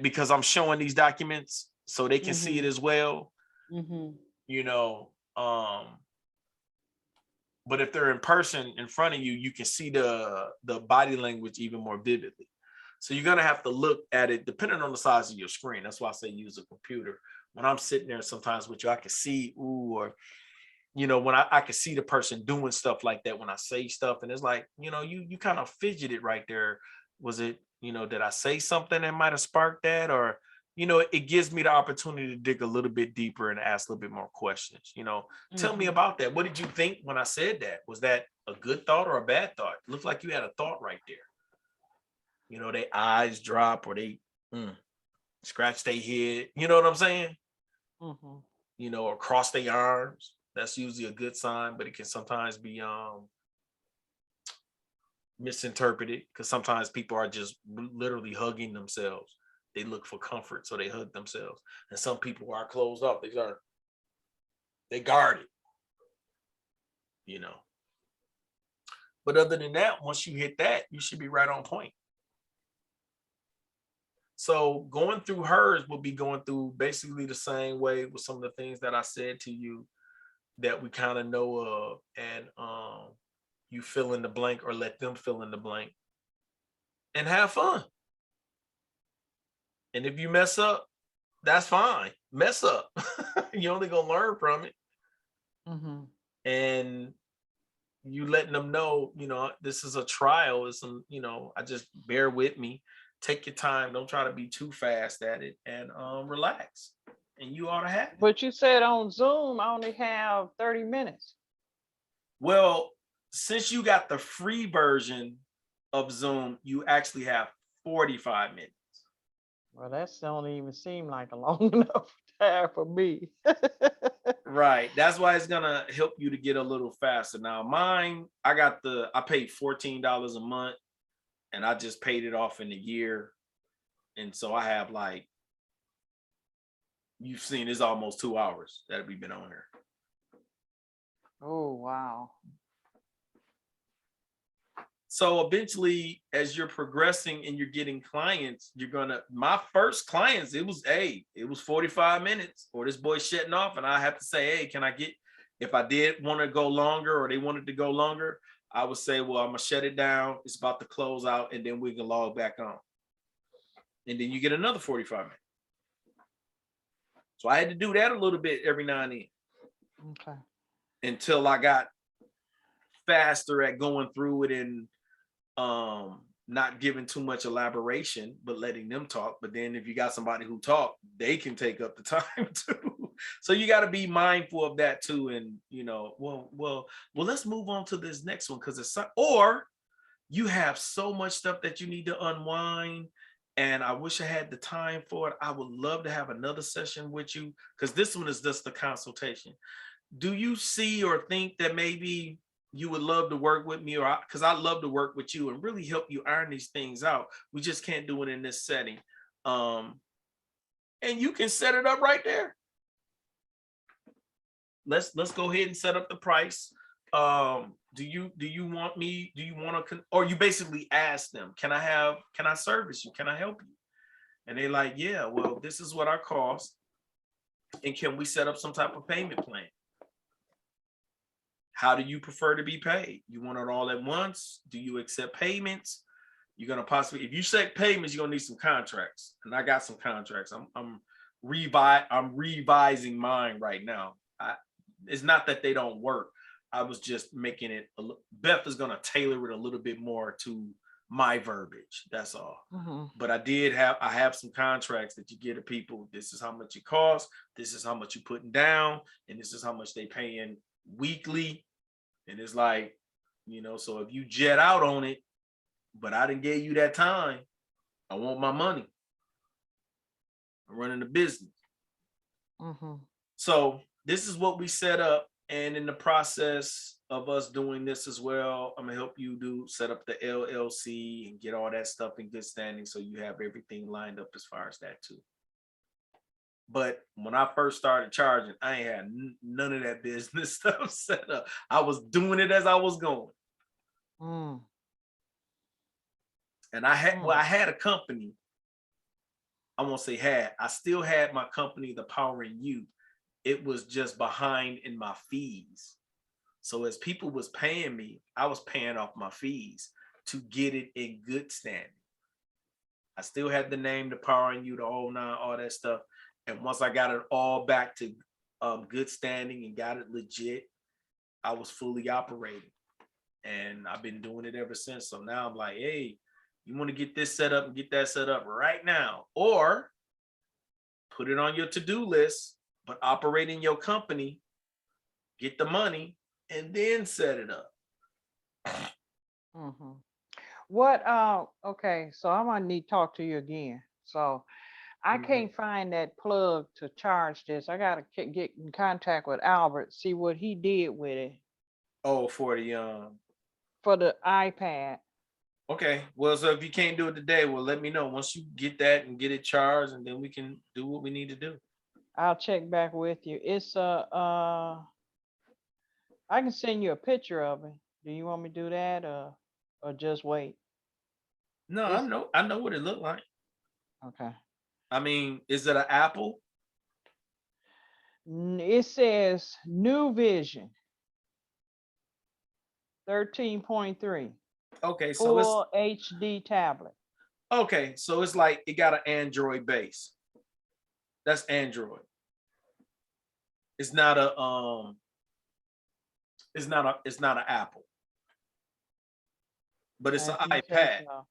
because I'm showing these documents so they can see it as well, but if they're in person in front of you, you can see the body language even more vividly. So you're gonna have to look at it depending on the size of your screen. That's why I say use a computer. When I'm sitting there sometimes with you, I can see, or when I can see the person doing stuff like that when I say stuff, and it's like, you kind of fidgeted right there. Was it, did I say something that might have sparked that? Or, it gives me the opportunity to dig a little bit deeper and ask a little bit more questions. Tell me about that. What did you think when I said that? Was that a good thought or a bad thought? It looked like you had a thought right there. Their eyes drop, or they scratch their head. You know what I'm saying? Or cross their arms. That's usually a good sign, but it can sometimes be misinterpreted, because sometimes people are just literally hugging themselves. They look for comfort, so they hug themselves. And some people are closed off. They guard it. But other than that, once you hit that, you should be right on point. So going through hers will be going through basically the same way with some of the things that I said to you that we kind of know of, and you fill in the blank, or let them fill in the blank, and have fun. And if you mess up, that's fine. Mess up. You're only gonna learn from it. And you letting them know, this is a trial. It's I just bear with me. Take your time. Don't try to be too fast at it, and relax. And you ought to have it. But you said on Zoom, I only have 30 minutes. Well, since you got the free version of Zoom, you actually have 45 minutes. Well, that don't even seem like a long enough time for me. Right. That's why it's gonna help you to get a little faster. Now, mine, I paid $14 a month, and I just paid it off in a year. And so I have, like, you've seen, it's almost 2 hours that we've been on here. Oh, wow. So eventually, as you're progressing and you're getting clients, my first clients, it was 45 minutes, or this boy shutting off, and I have to say, hey, if I did want to go longer, or they wanted to go longer, I would say, well, I'm gonna shut it down. It's about to close out, and then we can log back on. And then you get another 45 minutes. So I had to do that a little bit every now and then. Okay. Until I got faster at going through it, and not giving too much elaboration, but letting them talk. But then if you got somebody who talk, they can take up the time too. So you got to be mindful of that too. And well, let's move on to this next one, because or you have so much stuff that you need to unwind, and I wish I had the time for it. I would love to have another session with you, because this one is just the consultation. Do you see or think that maybe you would love to work with me, or because I love to work with you and really help you iron these things out? We just can't do it in this setting. And you can set it up right there. Let's go ahead and set up the price. Do you want to, or you basically ask them, can I service you? Can I help you? And they're like, yeah, well, this is what our cost. And can we set up some type of payment plan? How do you prefer to be paid? You want it all at once? Do you accept payments? You're gonna possibly, if you set payments, you're gonna need some contracts. And I got some contracts. I'm revising mine right now. It's not that they don't work. I was just making it. Beth is gonna tailor it a little bit more to my verbiage. That's all. But I have some contracts that you get to people. This is how much it costs. This is how much you're putting down, and this is how much they paying weekly. And it's like, so if you jet out on it, but I didn't give you that time, I want my money. I'm running the business. So this is what we set up. And in the process of us doing this as well, I'm gonna help you set up the LLC and get all that stuff in good standing, so you have everything lined up as far as that too. But when I first started charging, I ain't had none of that business stuff set up. I was doing it as I was going. And I had a company. I won't say had. I still had my company, The Power in You. It was just behind in my fees. So as people was paying me, I was paying off my fees to get it in good standing. I still had the name, the power in you, the whole nine, all that stuff. And once I got it all back to good standing and got it legit, I was fully operating. And I've been doing it ever since. So now I'm like, hey, you want to get this set up and get that set up right now, or put it on your to-do list, but operate in your company, get the money, and then set it up. Mm-hmm. What okay, so I'm gonna need to talk to you again. So I can't find that plug to charge this. I gotta get in contact with Albert, see what he did with it Oh, for the for the iPad. okay. Well, so if you can't do it today, well, let me know once you get that and get it charged, and then we can do what we need to do. I'll check back with you. It's I can send you a picture of it. Do you want me to do that or just wait? No, It's I know what it looked like. okay. I mean, is it an Apple? It says New Vision 13.3 Okay, so it's full HD tablet. okay, so it's like it got an Android base. That's Android. It's not a it's not an Apple. But it's an If you say iPad. so.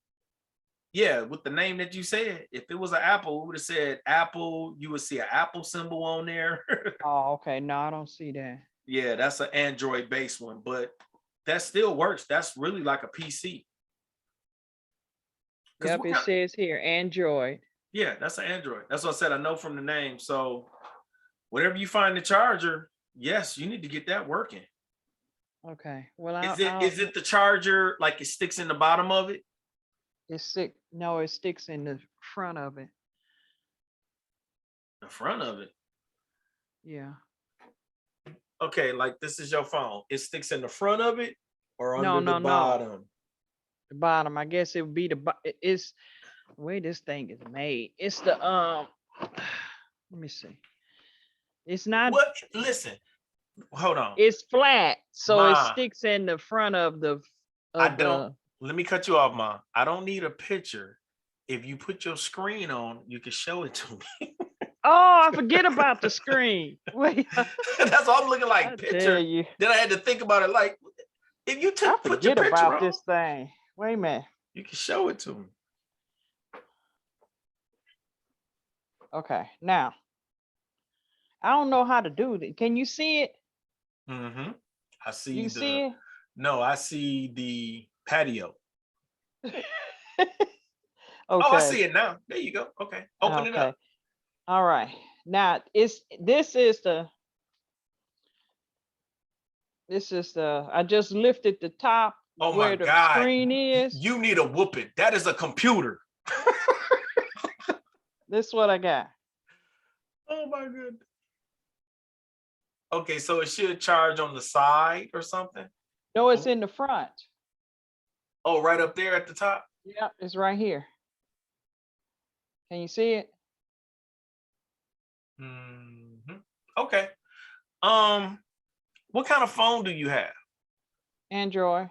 Yeah, with the name that you said. If it was an Apple, it would have said Apple. You would see an Apple symbol on there. Oh, okay. No, I don't see that. Yeah, that's an Android based one, but that still works. That's really like a PC. Yep, it says here Android. Yeah, that's an Android. That's what I said. I know from the name. So whenever you find the charger, yes, you need to get that working. Okay. Well, Is it the charger like it sticks in the bottom of it? it's stick. No, it sticks in the front of it. The front of it. Yeah. Okay, like this is your phone. It sticks in the front of it or No, under the bottom? no. The bottom. I guess it would be it's the way this thing is made. It's the let me see. It's not. What? Listen, hold on. It's flat, so it Ma, sticks in the front of the. I don't. Let me cut you off, Ma. I don't need a picture. If you put your screen on, you can show it to me. Oh, I forget about the screen. Wait. That's all I'm looking like. I Picture. tell you. Then I had to think about it. Like, if you I put your forget picture about on, this thing. Wait a minute. you can show it to me. Okay, now I don't know how to do it. Can you see it? Mm-hmm. I see You see it? No, I see the patio. Okay. Oh, I see it now. There you go. Okay. Open it up. All right. Now this is the I just lifted the top where the screen is. You need a whooping. That is a computer. This is what I got. Oh my goodness. Okay, so it should charge on the side or something. No, it's in the front. Oh, right up there at the top. Yep, it's right here. Can you see it? Mm-hmm. Okay. What kind of phone do you have? Android.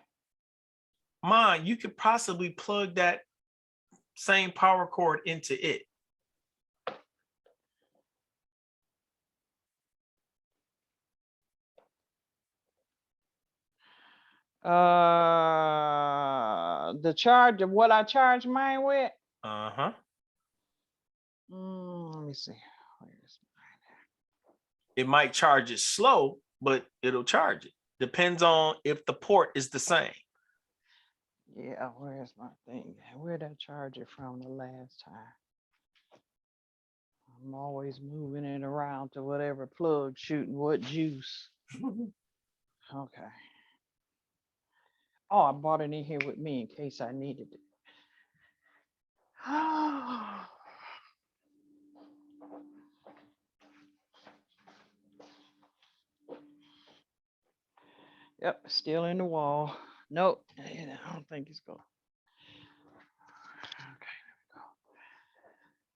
Mine, you could possibly plug that same power cord into it. The charge of what I charge mine with. Uh-huh. Let me see. Where's mine? It might charge it slow, but it'll charge it. Depends on if the port is the same. Yeah, where's my thing? Where'd I charge it from the last time? I'm always moving it around to whatever plug shooting what juice. Okay. Oh, I brought it in here with me in case I needed it. Yep, still in the wall. Nope, I don't think it's going. Okay, there we go.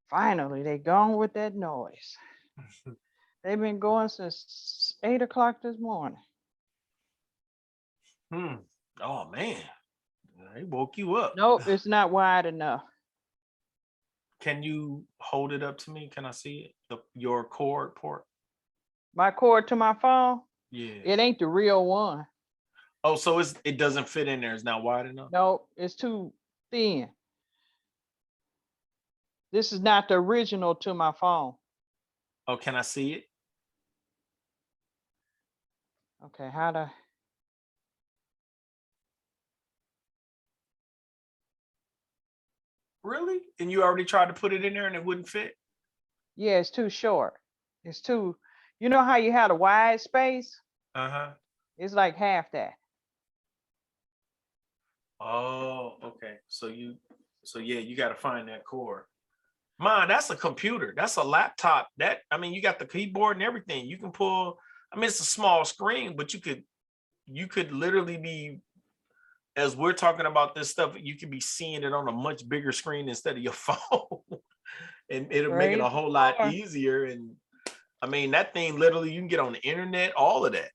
Finally, they gone with that noise. They've been going since 8 o'clock this morning. Oh man, they woke you up. Nope, it's not wide enough. Can you hold it up to me? Can I see it? Your cord port? My cord to my phone, Yeah. it ain't the real one. Oh, so it doesn't fit in there. It's not wide enough? No, it's too thin. This is not the original to my phone. Oh, can I see it? Okay, how to... Really? And you already tried to put it in there and it wouldn't fit? Yeah, it's too short. It's too, you know how you had a wide space? Uh-huh. It's like half that. Oh, okay. So yeah, you got to find that cord. Man, that's a computer. That's a laptop. You got the keyboard and everything. You can pull, it's a small screen, but you could literally be, as we're talking about this stuff, you could be seeing it on a much bigger screen instead of your phone. And it'll make it a whole lot easier. And that thing literally, you can get on the internet, all of that.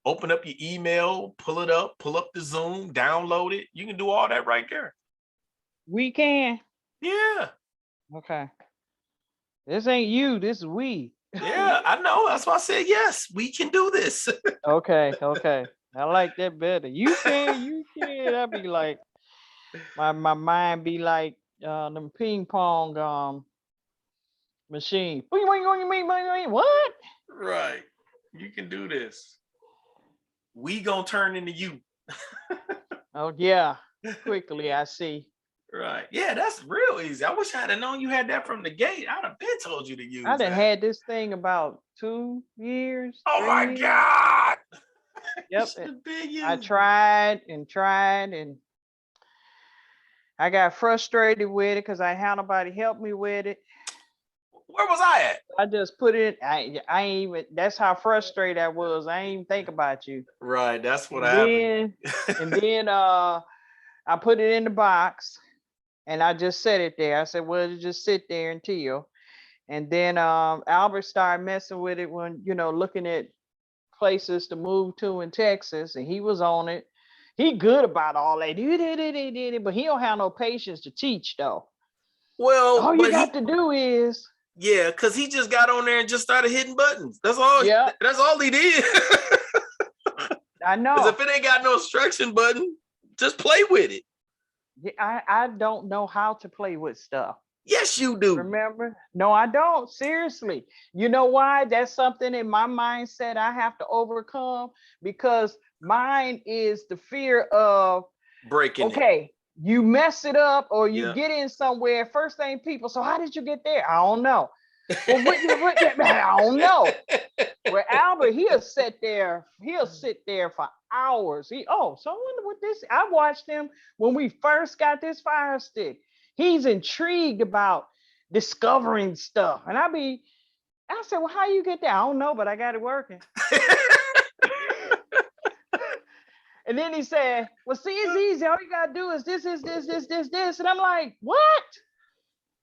Open up your email, pull it up, pull up the Zoom, download it. You can do all that right there. We can. Yeah. Okay. This ain't you, this is we. Yeah, I know. That's why I said, yes, we can do this. Okay. I like that better. You can. I'd be like, my mind be like them ping pong machine. What? Right. You can do this. We gonna turn into you. Oh yeah. Quickly, I see. Right. Yeah, that's real easy. I wish I had known you had that from the gate. I'd have been told you to use I done that. had this thing about 2 years. Oh 3 my years. God. Yep. I tried and I got frustrated with it because I had nobody help me with it. Where was I at? I just put it. I ain't even. That's how frustrated I was. I ain't even think about you. Right. That's what happened. Then I put it in the box, and I just set it there. I said, "Well, just sit there until." And then Albert started messing with it when looking at places to move to in Texas, and he was on it. He good about all that, but he don't have no patience to teach though. Well, all you got to do is because he just got on there and just started hitting buttons. That's all. Yeah, that's all he did. I know. Because if it ain't got no instruction button, just play with it. I don't know how to play with stuff. Yes, you do. Remember? No, I don't. Seriously. You know why? That's something in my mindset I have to overcome, because mine is the fear of breaking it. You mess it up or you get in somewhere. First thing people, so how did you get there? I don't know. Well, I don't know. Where Albert, he'll sit there for hours. So I wonder what this. I watched him when we first got this Fire Stick. He's intrigued about discovering stuff. And I said, well, how you get there? I don't know, but I got it working. And then he said, well, see, it's easy. All you got to do is this. And I'm like, what?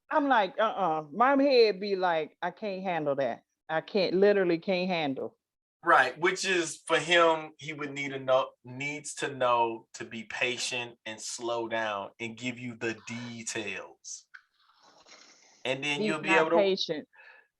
I'm like, my head be like, I can't handle that. I literally can't handle. Right. Which is, for him, he would needs to know to be patient and slow down and give you the details. And then you'll be able to. Patient.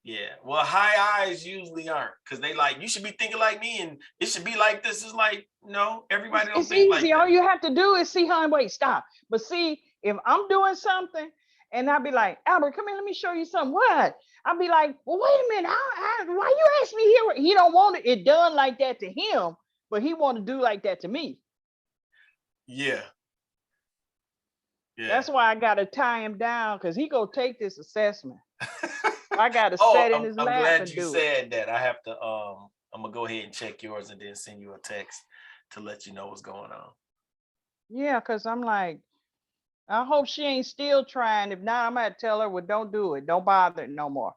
Yeah. Well, high eyes usually aren't, because they like, you should be thinking like me and it should be like this. Is like, no, everybody don't think like that. It's easy. All you have to do is see, wait, stop. But see, if I'm doing something and I'll be like, Albert, come here, let me show you something. What? I'll be like, well, wait a minute. Why you ask me here? He don't want it done like that to him, but he want to do like that to me. Yeah. That's why I got to tie him down, because he go take this assessment. I got to set in his lap. I'm glad you said that. I have to, I'm going to go ahead and check yours and then send you a text to let you know what's going on. Yeah, because I'm like, I hope she ain't still trying. If not, I'm going to tell her, well, don't do it. Don't bother it no more.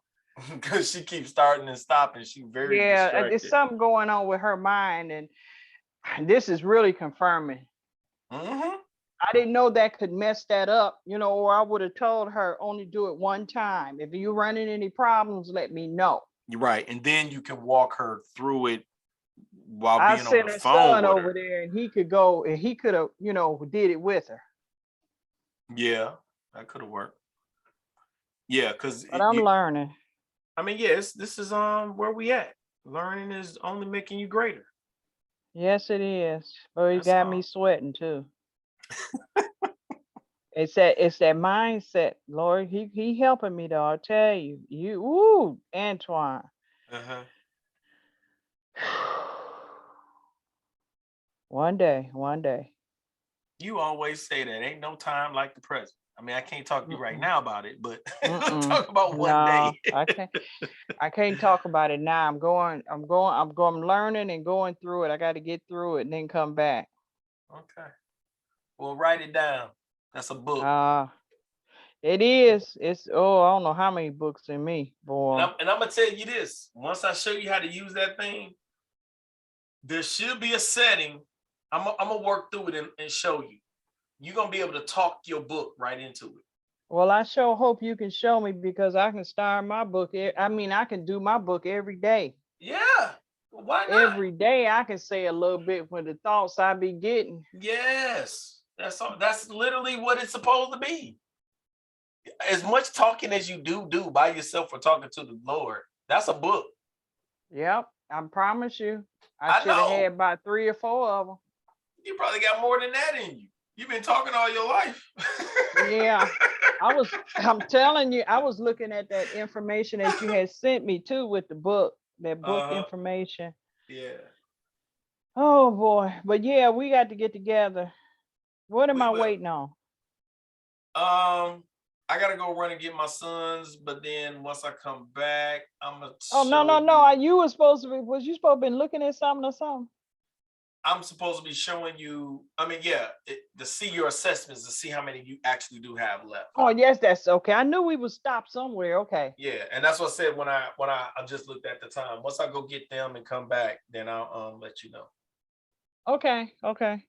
Because she keeps starting and stopping. She's very distracted. There's something going on with her mind. And this is really confirming. Mm-hmm. I didn't know that could mess that up, or I would have told her only do it one time. If you're running any problems, let me know. You're right. And then you can walk her through it while being on the phone. I sent her son over her. there, and he could go, and he could have, did it with her. Yeah, that could have worked. Yeah, because But I'm learning. I mean, yes, this is where we at. Learning is only making you greater. Yes, it is. But it That's got me all. sweating too. It's that mindset, Lord. He helping me though. I tell you, Antoine. Uh-huh. One day, one day. You always say that ain't no time like the present. I mean, I can't talk to you right Mm-mm, now about it, but mm-mm. talk about one day. No, I can't. I can't talk about it now. I'm learning and going through it. I got to get through it and then come back. Okay. Well, write it down. That's a book. Uh, it is. I don't know how many books in me, boy. And I'm gonna tell you this. Once I show you how to use that thing, there should be a setting. I'm gonna work through it and show you. You're gonna be able to talk your book right into it. Well, I sure hope you can show me because I can start my book. I can do my book every day. Yeah. Why not? Every day I can say a little bit for the thoughts I be getting. Yes. That's all. That's literally what it's supposed to be. As much talking as you do by yourself or talking to the Lord, that's a book. Yep, I promise you. I I should have know. had about 3 or 4 of them. You probably got more than that in you. You've been talking all your life. Yeah. I'm telling you, I was looking at that information that you had sent me too with the book, that book Uh-huh. information. Yeah. Oh boy. But yeah, we got to get together. What am We I will. waiting on? I gotta go run and get my sons, but then once I come back, I'm gonna Oh no, show no, no. you. You was supposed to be was you supposed to be looking at something or something? I'm supposed to be showing you. I mean, yeah, to see your assessments to see how many you actually do have left. Oh yes, that's okay. I knew we would stop somewhere. Okay. Yeah, and that's what I said when I just looked at the time. Once I go get them and come back, then I'll let you know. Okay. Okay.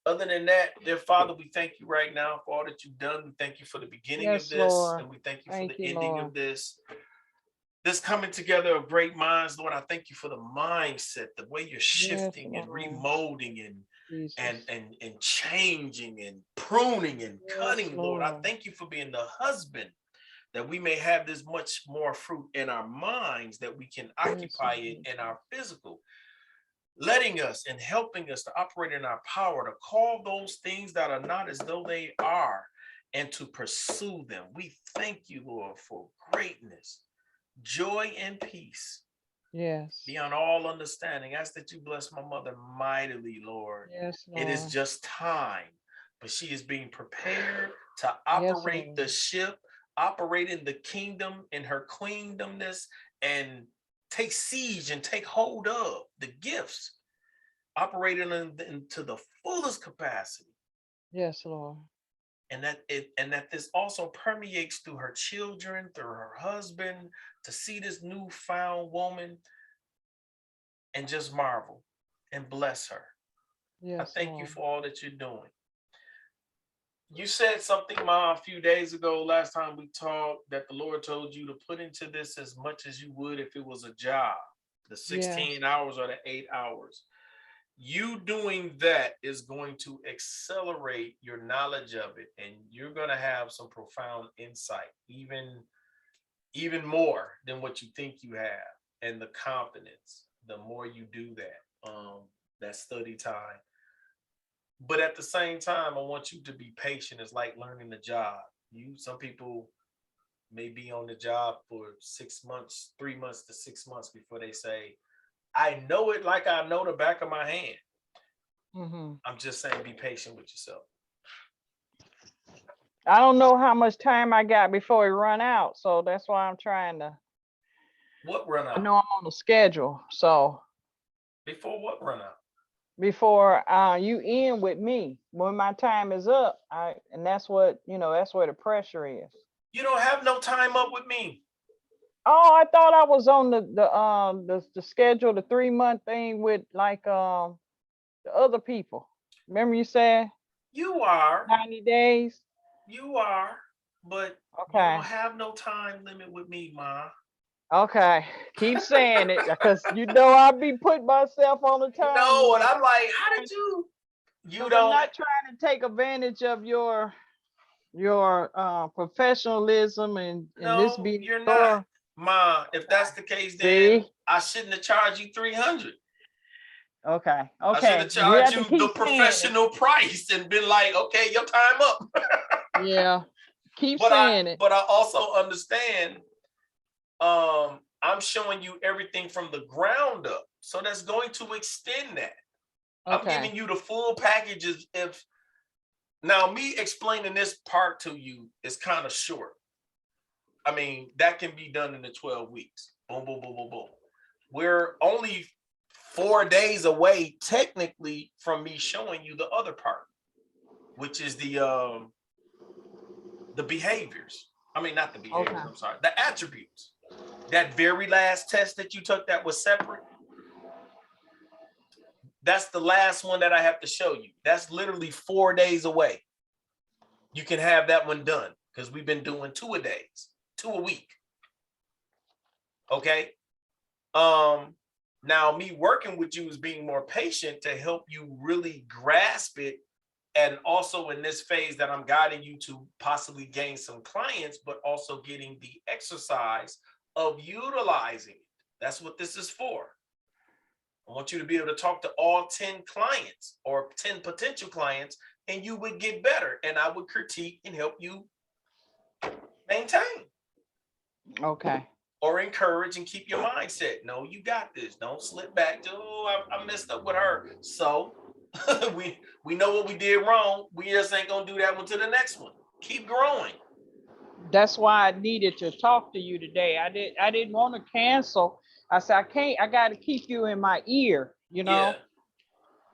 Other than that, dear Father, we thank you right now for all that you've done. We thank you for the beginning of Yes, this, Lord. and we thank you for Thank the you, ending Lord. of this. This coming together of great minds, Lord. I thank you for the mindset, the way you're Yes, shifting and Lord. remolding Jesus. and changing and pruning and Yes, cutting, Lord. I Lord. thank you for being the husband that we may have this much more fruit in our minds that we can Yes, occupy it Lord. in our physical, letting us and helping us to operate in our power to call those things that are not as though they are and to pursue them. We thank you, Lord, for greatness, joy, and peace Yes. beyond all understanding. I ask that you bless my mother mightily, Lord. Yes, It is Lord. just time, but she is being prepared to Yes, operate the Lord. ship, operate in the kingdom, in her queendomness, and take siege and take hold of the gifts, operating into the fullest capacity. Yes, Lord. And that this also permeates through her children, through her husband, to see this newfound woman and just marvel and bless her. I Yes, thank you Lord. for all that you're doing. You said something, Ma, a few days ago, last time we talked, that the Lord told you to put into this as much as you would if it was a job, the Yes. 16 hours or the 8 hours. You doing that is going to accelerate your knowledge of it, and you're going to have some profound insight, even more than what you think you have, and the confidence the more you do that study time. But at the same time, I want you to be patient. It's like learning the job. Some people may be on the job for 6 months, 3 months to 6 months before they say, I know it like I know the back of my hand. Mm-hmm. I'm just saying, be patient with yourself. I don't know how much time I got before it run out, so that's why I'm trying to. What run I out? know I'm on the schedule, so Before what run out? before you end with me, when my time is up, and that's that's where the pressure is. You don't have no time up with me. Oh, I thought I was on the schedule, the 3-month thing with like the other people. Remember you said You are. 90 days? You are. But you don't Okay. have no time limit with me, Ma. Okay. Keep saying it because I be putting myself on the time No, and limit. I'm like, how did you? You Because I'm don't. not trying to take advantage of your your professionalism and this No, being you're not. your Ma, if that's the case, then see. I shouldn't have charged you 300. Okay, I should have okay. You charged have to you the keep saying it. professional price and been like, okay, your time up. Yeah, keep But saying it. I also understand I'm showing you everything from the ground up. So that's going to extend that. I'm Okay. giving you the full packages. If now me explaining this part to you is kind of short. I mean, that can be done in the 12 weeks. Boom, boom, boom, boom, boom. We're only 4 days away, technically, from me showing you the other part, which is the behaviors. I mean, not the behaviors, Okay. I'm sorry, the attributes. That very last test that you took that was separate, that's the last one that I have to show you. That's literally 4 days away. You can have that one done because we've been doing 2 a days, 2 a week. Okay. Now me working with you is being more patient to help you really grasp it. And also in this phase that I'm guiding you to possibly gain some clients, but also getting the exercise of utilizing it. That's what this is for. I want you to be able to talk to all 10 clients or 10 potential clients, and you would get better. And I would critique and help you maintain. Okay. Or encourage and keep your mindset. No, you got this. Don't slip back to, oh, I messed up with her. So we know what we did wrong. We just ain't gonna do that one to the next one. Keep growing. That's why I needed to talk to you today. I didn't want to cancel. I said I got to keep you in my ear, you know. Yeah.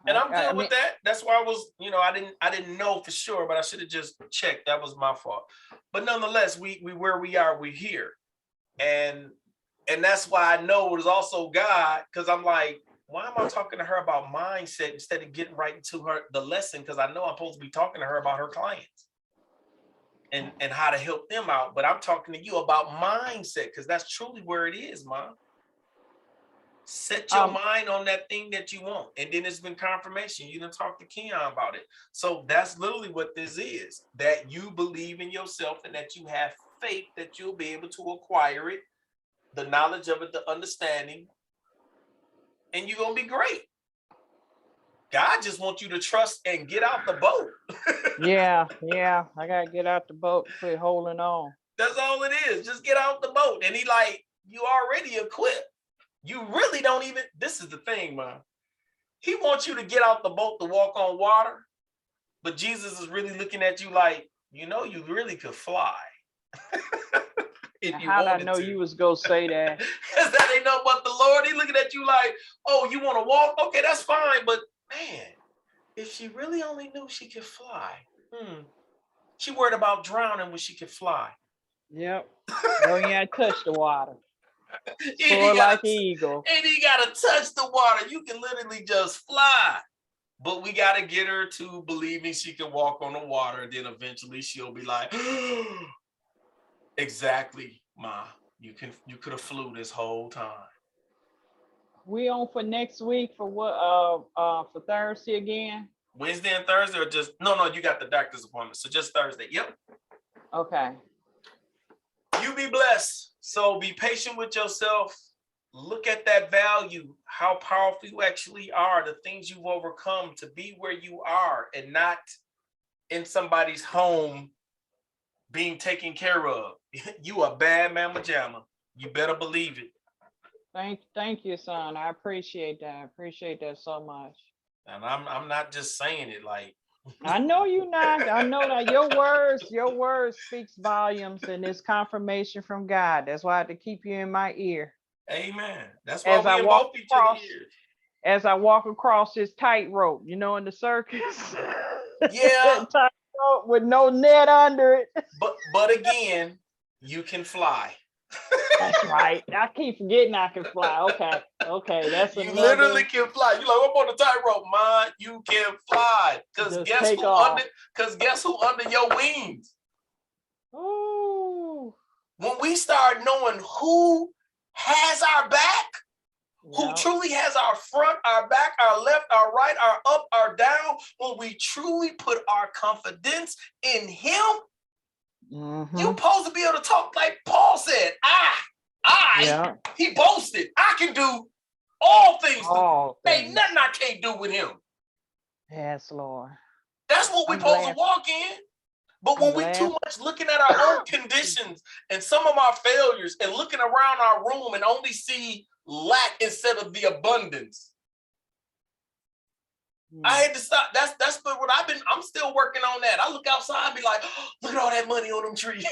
And I'm I good mean, with that. That's why I was, I didn't know for sure, but I should have just checked. That was my fault. But nonetheless, we where we are, we're here. And that's why I know it was also God, because I'm like, why am I talking to her about mindset instead of getting right into the lesson? Because I know I'm supposed to be talking to her about her clients and how to help them out. But I'm talking to you about mindset because that's truly where it is, Mom. Set your mind on that thing that you want. And then it's been confirmation. You done talk to Keon about it. So that's literally what this is, that you believe in yourself and that you have faith that you'll be able to acquire it, the knowledge of it, the understanding, and you're going to be great. God just wants you to trust and get out the boat. yeah. I got to get out the boat, quit holding on. That's all it is. Just get out the boat. And he like, you already equipped. You really don't even, this is the thing, man. He wants you to get out the boat to walk on water, but Jesus is really looking at you like, you really could fly. If you How'd I wanted know to. you was going to say that? Because that ain't nothing but the Lord. He looking at you like, oh, you want to walk? Okay, that's fine. But man, if she really only knew she could fly, she worried about drowning when she could fly. Yep. Don't yet touch the water. Soar like an eagle. And he got to touch the water. You can literally just fly. But we got to get her to believing she can walk on the water. Then eventually she'll be like, exactly, Ma. You could have flew this whole time. We on for next week for what? For Thursday again? Wednesday and Thursday, or just no, you got the doctor's appointment. So just Thursday. Yep. Okay. You be blessed. So be patient with yourself. Look at that value, how powerful you actually are, the things you've overcome to be where you are and not in somebody's home being taken care of. You a bad mama jamma. You better believe it. Thank you, son. I appreciate that. I appreciate that so much. And I'm not just saying it like. I know you're not. I know that your words speaks volumes, and it's confirmation from God. That's why I have to keep you in my ear. Amen. That's why we in both each other's ears. As I walk across this tightrope, in the circus. Yeah. Tightrope with no net under it. But again, you can fly. That's right. I keep forgetting I can fly. Okay. That's you literally can fly. You're like, I'm on the tightrope, man. You can fly. Because guess who under your wings? Ooh. When we start knowing who has our back, who truly has our front, our back, our left, our right, our up, our down, when we truly put our confidence in him, Mm-hmm. You're supposed to be able to talk like Paul said. Yeah. He boasted. I can do all things. All Ain't things. nothing I can't do with him. Yes, Lord. That's what we're supposed to walk in. But when we too much looking at our own conditions and some of our failures and looking around our room and only see lack instead of the abundance. I had to stop. That's what I'm still working on that. I look outside and be like, oh, look at all that money on them trees.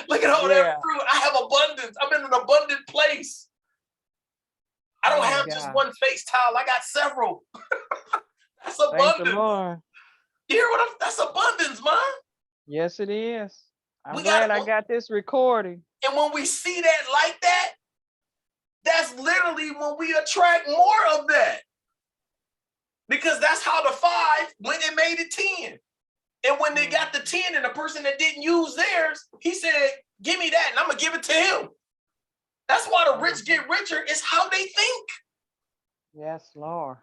Look at all that fruit. I have abundance. I'm in an abundant place. I don't have just one face towel. I got several. That's abundance. Thank the Lord. You hear what that's abundance, man. Yes, it is. I'm glad I got this recording. And when we see that like that, that's literally when we attract more of that. Because that's how the 5 went and made it 10. And when they got the 10 and the person that didn't use theirs, he said, give me that and I'm going to give it to him. That's why the rich get richer. It's how they think. Yes, Lord.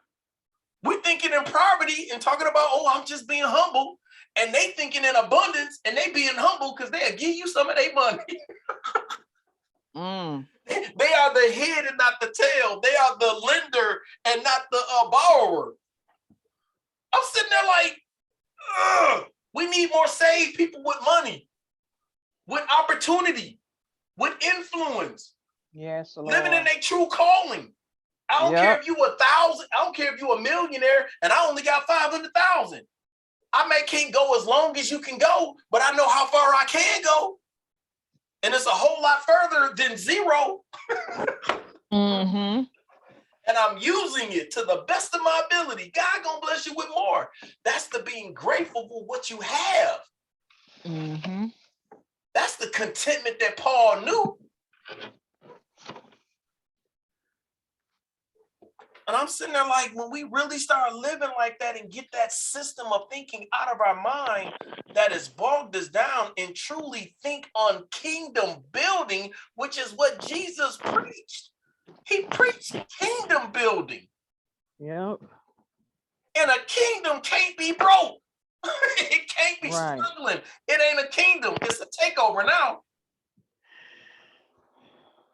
We're thinking in poverty and talking about, oh, I'm just being humble. And they thinking in abundance and they being humble because they'll give you some of their money. They are the head and not the tail. They are the lender and not the borrower. I'm sitting there like, ugh, we need more saved people with money, with opportunity, with influence. Yes, Lord. Living in their true calling. I don't care if you 1,000. I don't care if you a millionaire and I only got 500,000. I can't go as long as you can go, but I know how far I can go. And it's a whole lot further than 0. And I'm using it to the best of my ability. God gonna bless you with more. That's the being grateful for what you have. That's the contentment that Paul knew. And I'm sitting there like, when we really start living like that and get that system of thinking out of our mind that has bogged us down and truly think on kingdom building, which is what Jesus preached. He preached kingdom building. Yep. And a kingdom can't be broke. It can't be struggling. It ain't a kingdom. It's a takeover now.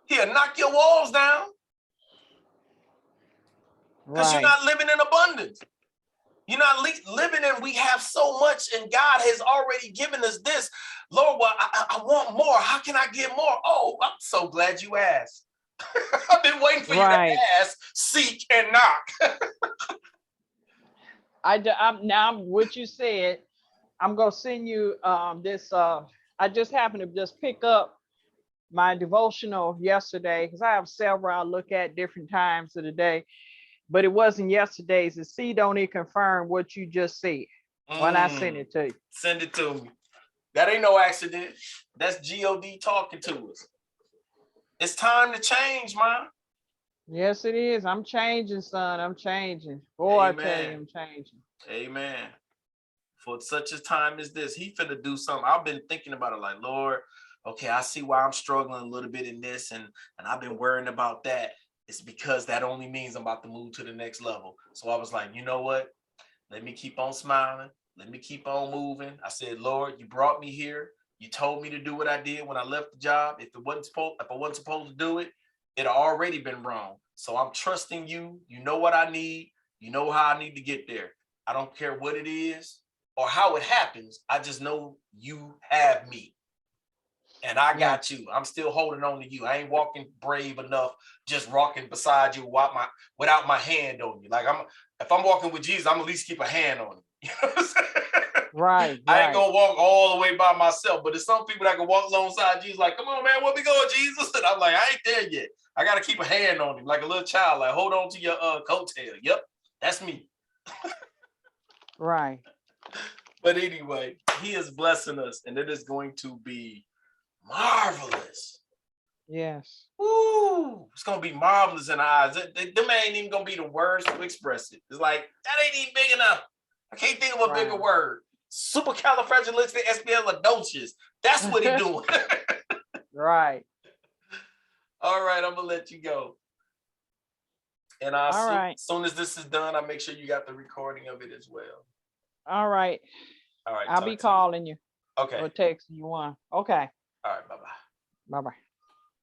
He'll knock your walls down. Because you're not living in abundance. You're not living in, we have so much and God has already given us this. Lord, well, I want more. How can I get more? Oh, I'm so glad you asked. I've been waiting for you to ask, seek, and knock. I'm now what you said, I'm going to send you this. I just happened to just pick up my devotional yesterday because I have several I look at different times of the day. But it wasn't yesterday's. And see, don't it confirm what you just said when I send it to you? Send it to me. That ain't no accident. That's God talking to us. It's time to change, man. Yes, it is. I'm changing, son. I'm changing. Boy, I tell you, I'm changing. Amen. For such a time as this, he finna do something. I've been thinking about it like, Lord, okay, I see why I'm struggling a little bit in this, and I've been worrying about that. It's because that only means I'm about to move to the next level. So I was like, you know what? Let me keep on smiling. Let me keep on moving. I said, Lord, you brought me here. You told me to do what I did when I left the job. If I wasn't supposed to do it, it had already been wrong. So I'm trusting you. You know what I need. You know how I need to get there. I don't care what it is or how it happens. I just know you have me. And I got you. I'm still holding on to you. I ain't walking brave enough, just walking beside you without my hand on you. Like if I'm walking with Jesus, I'm at least keep a hand on him. You know what I'm saying? Right. I ain't gonna walk all the way by myself. But there's some people that can walk alongside Jesus, like, come on, man, where we going, Jesus? And I'm like, I ain't there yet. I gotta keep a hand on him, like a little child, like hold on to your coattail. Yep, that's me. Right. But anyway, he is blessing us, and it is going to be marvelous. Yes. Ooh, it's gonna be marvelous in our eyes. Them ain't even gonna be the words to express it. It's like that ain't even big enough. I can't think of a bigger word. Supercalifragilisticexpialidocious. That's what he doing. Right. All right, I'm gonna let you go. And as soon as this is done, I'll make sure you got the recording of it as well. All right. All right. I'll be calling you. Okay. or text you one. Okay. All right. Bye-bye. Bye bye.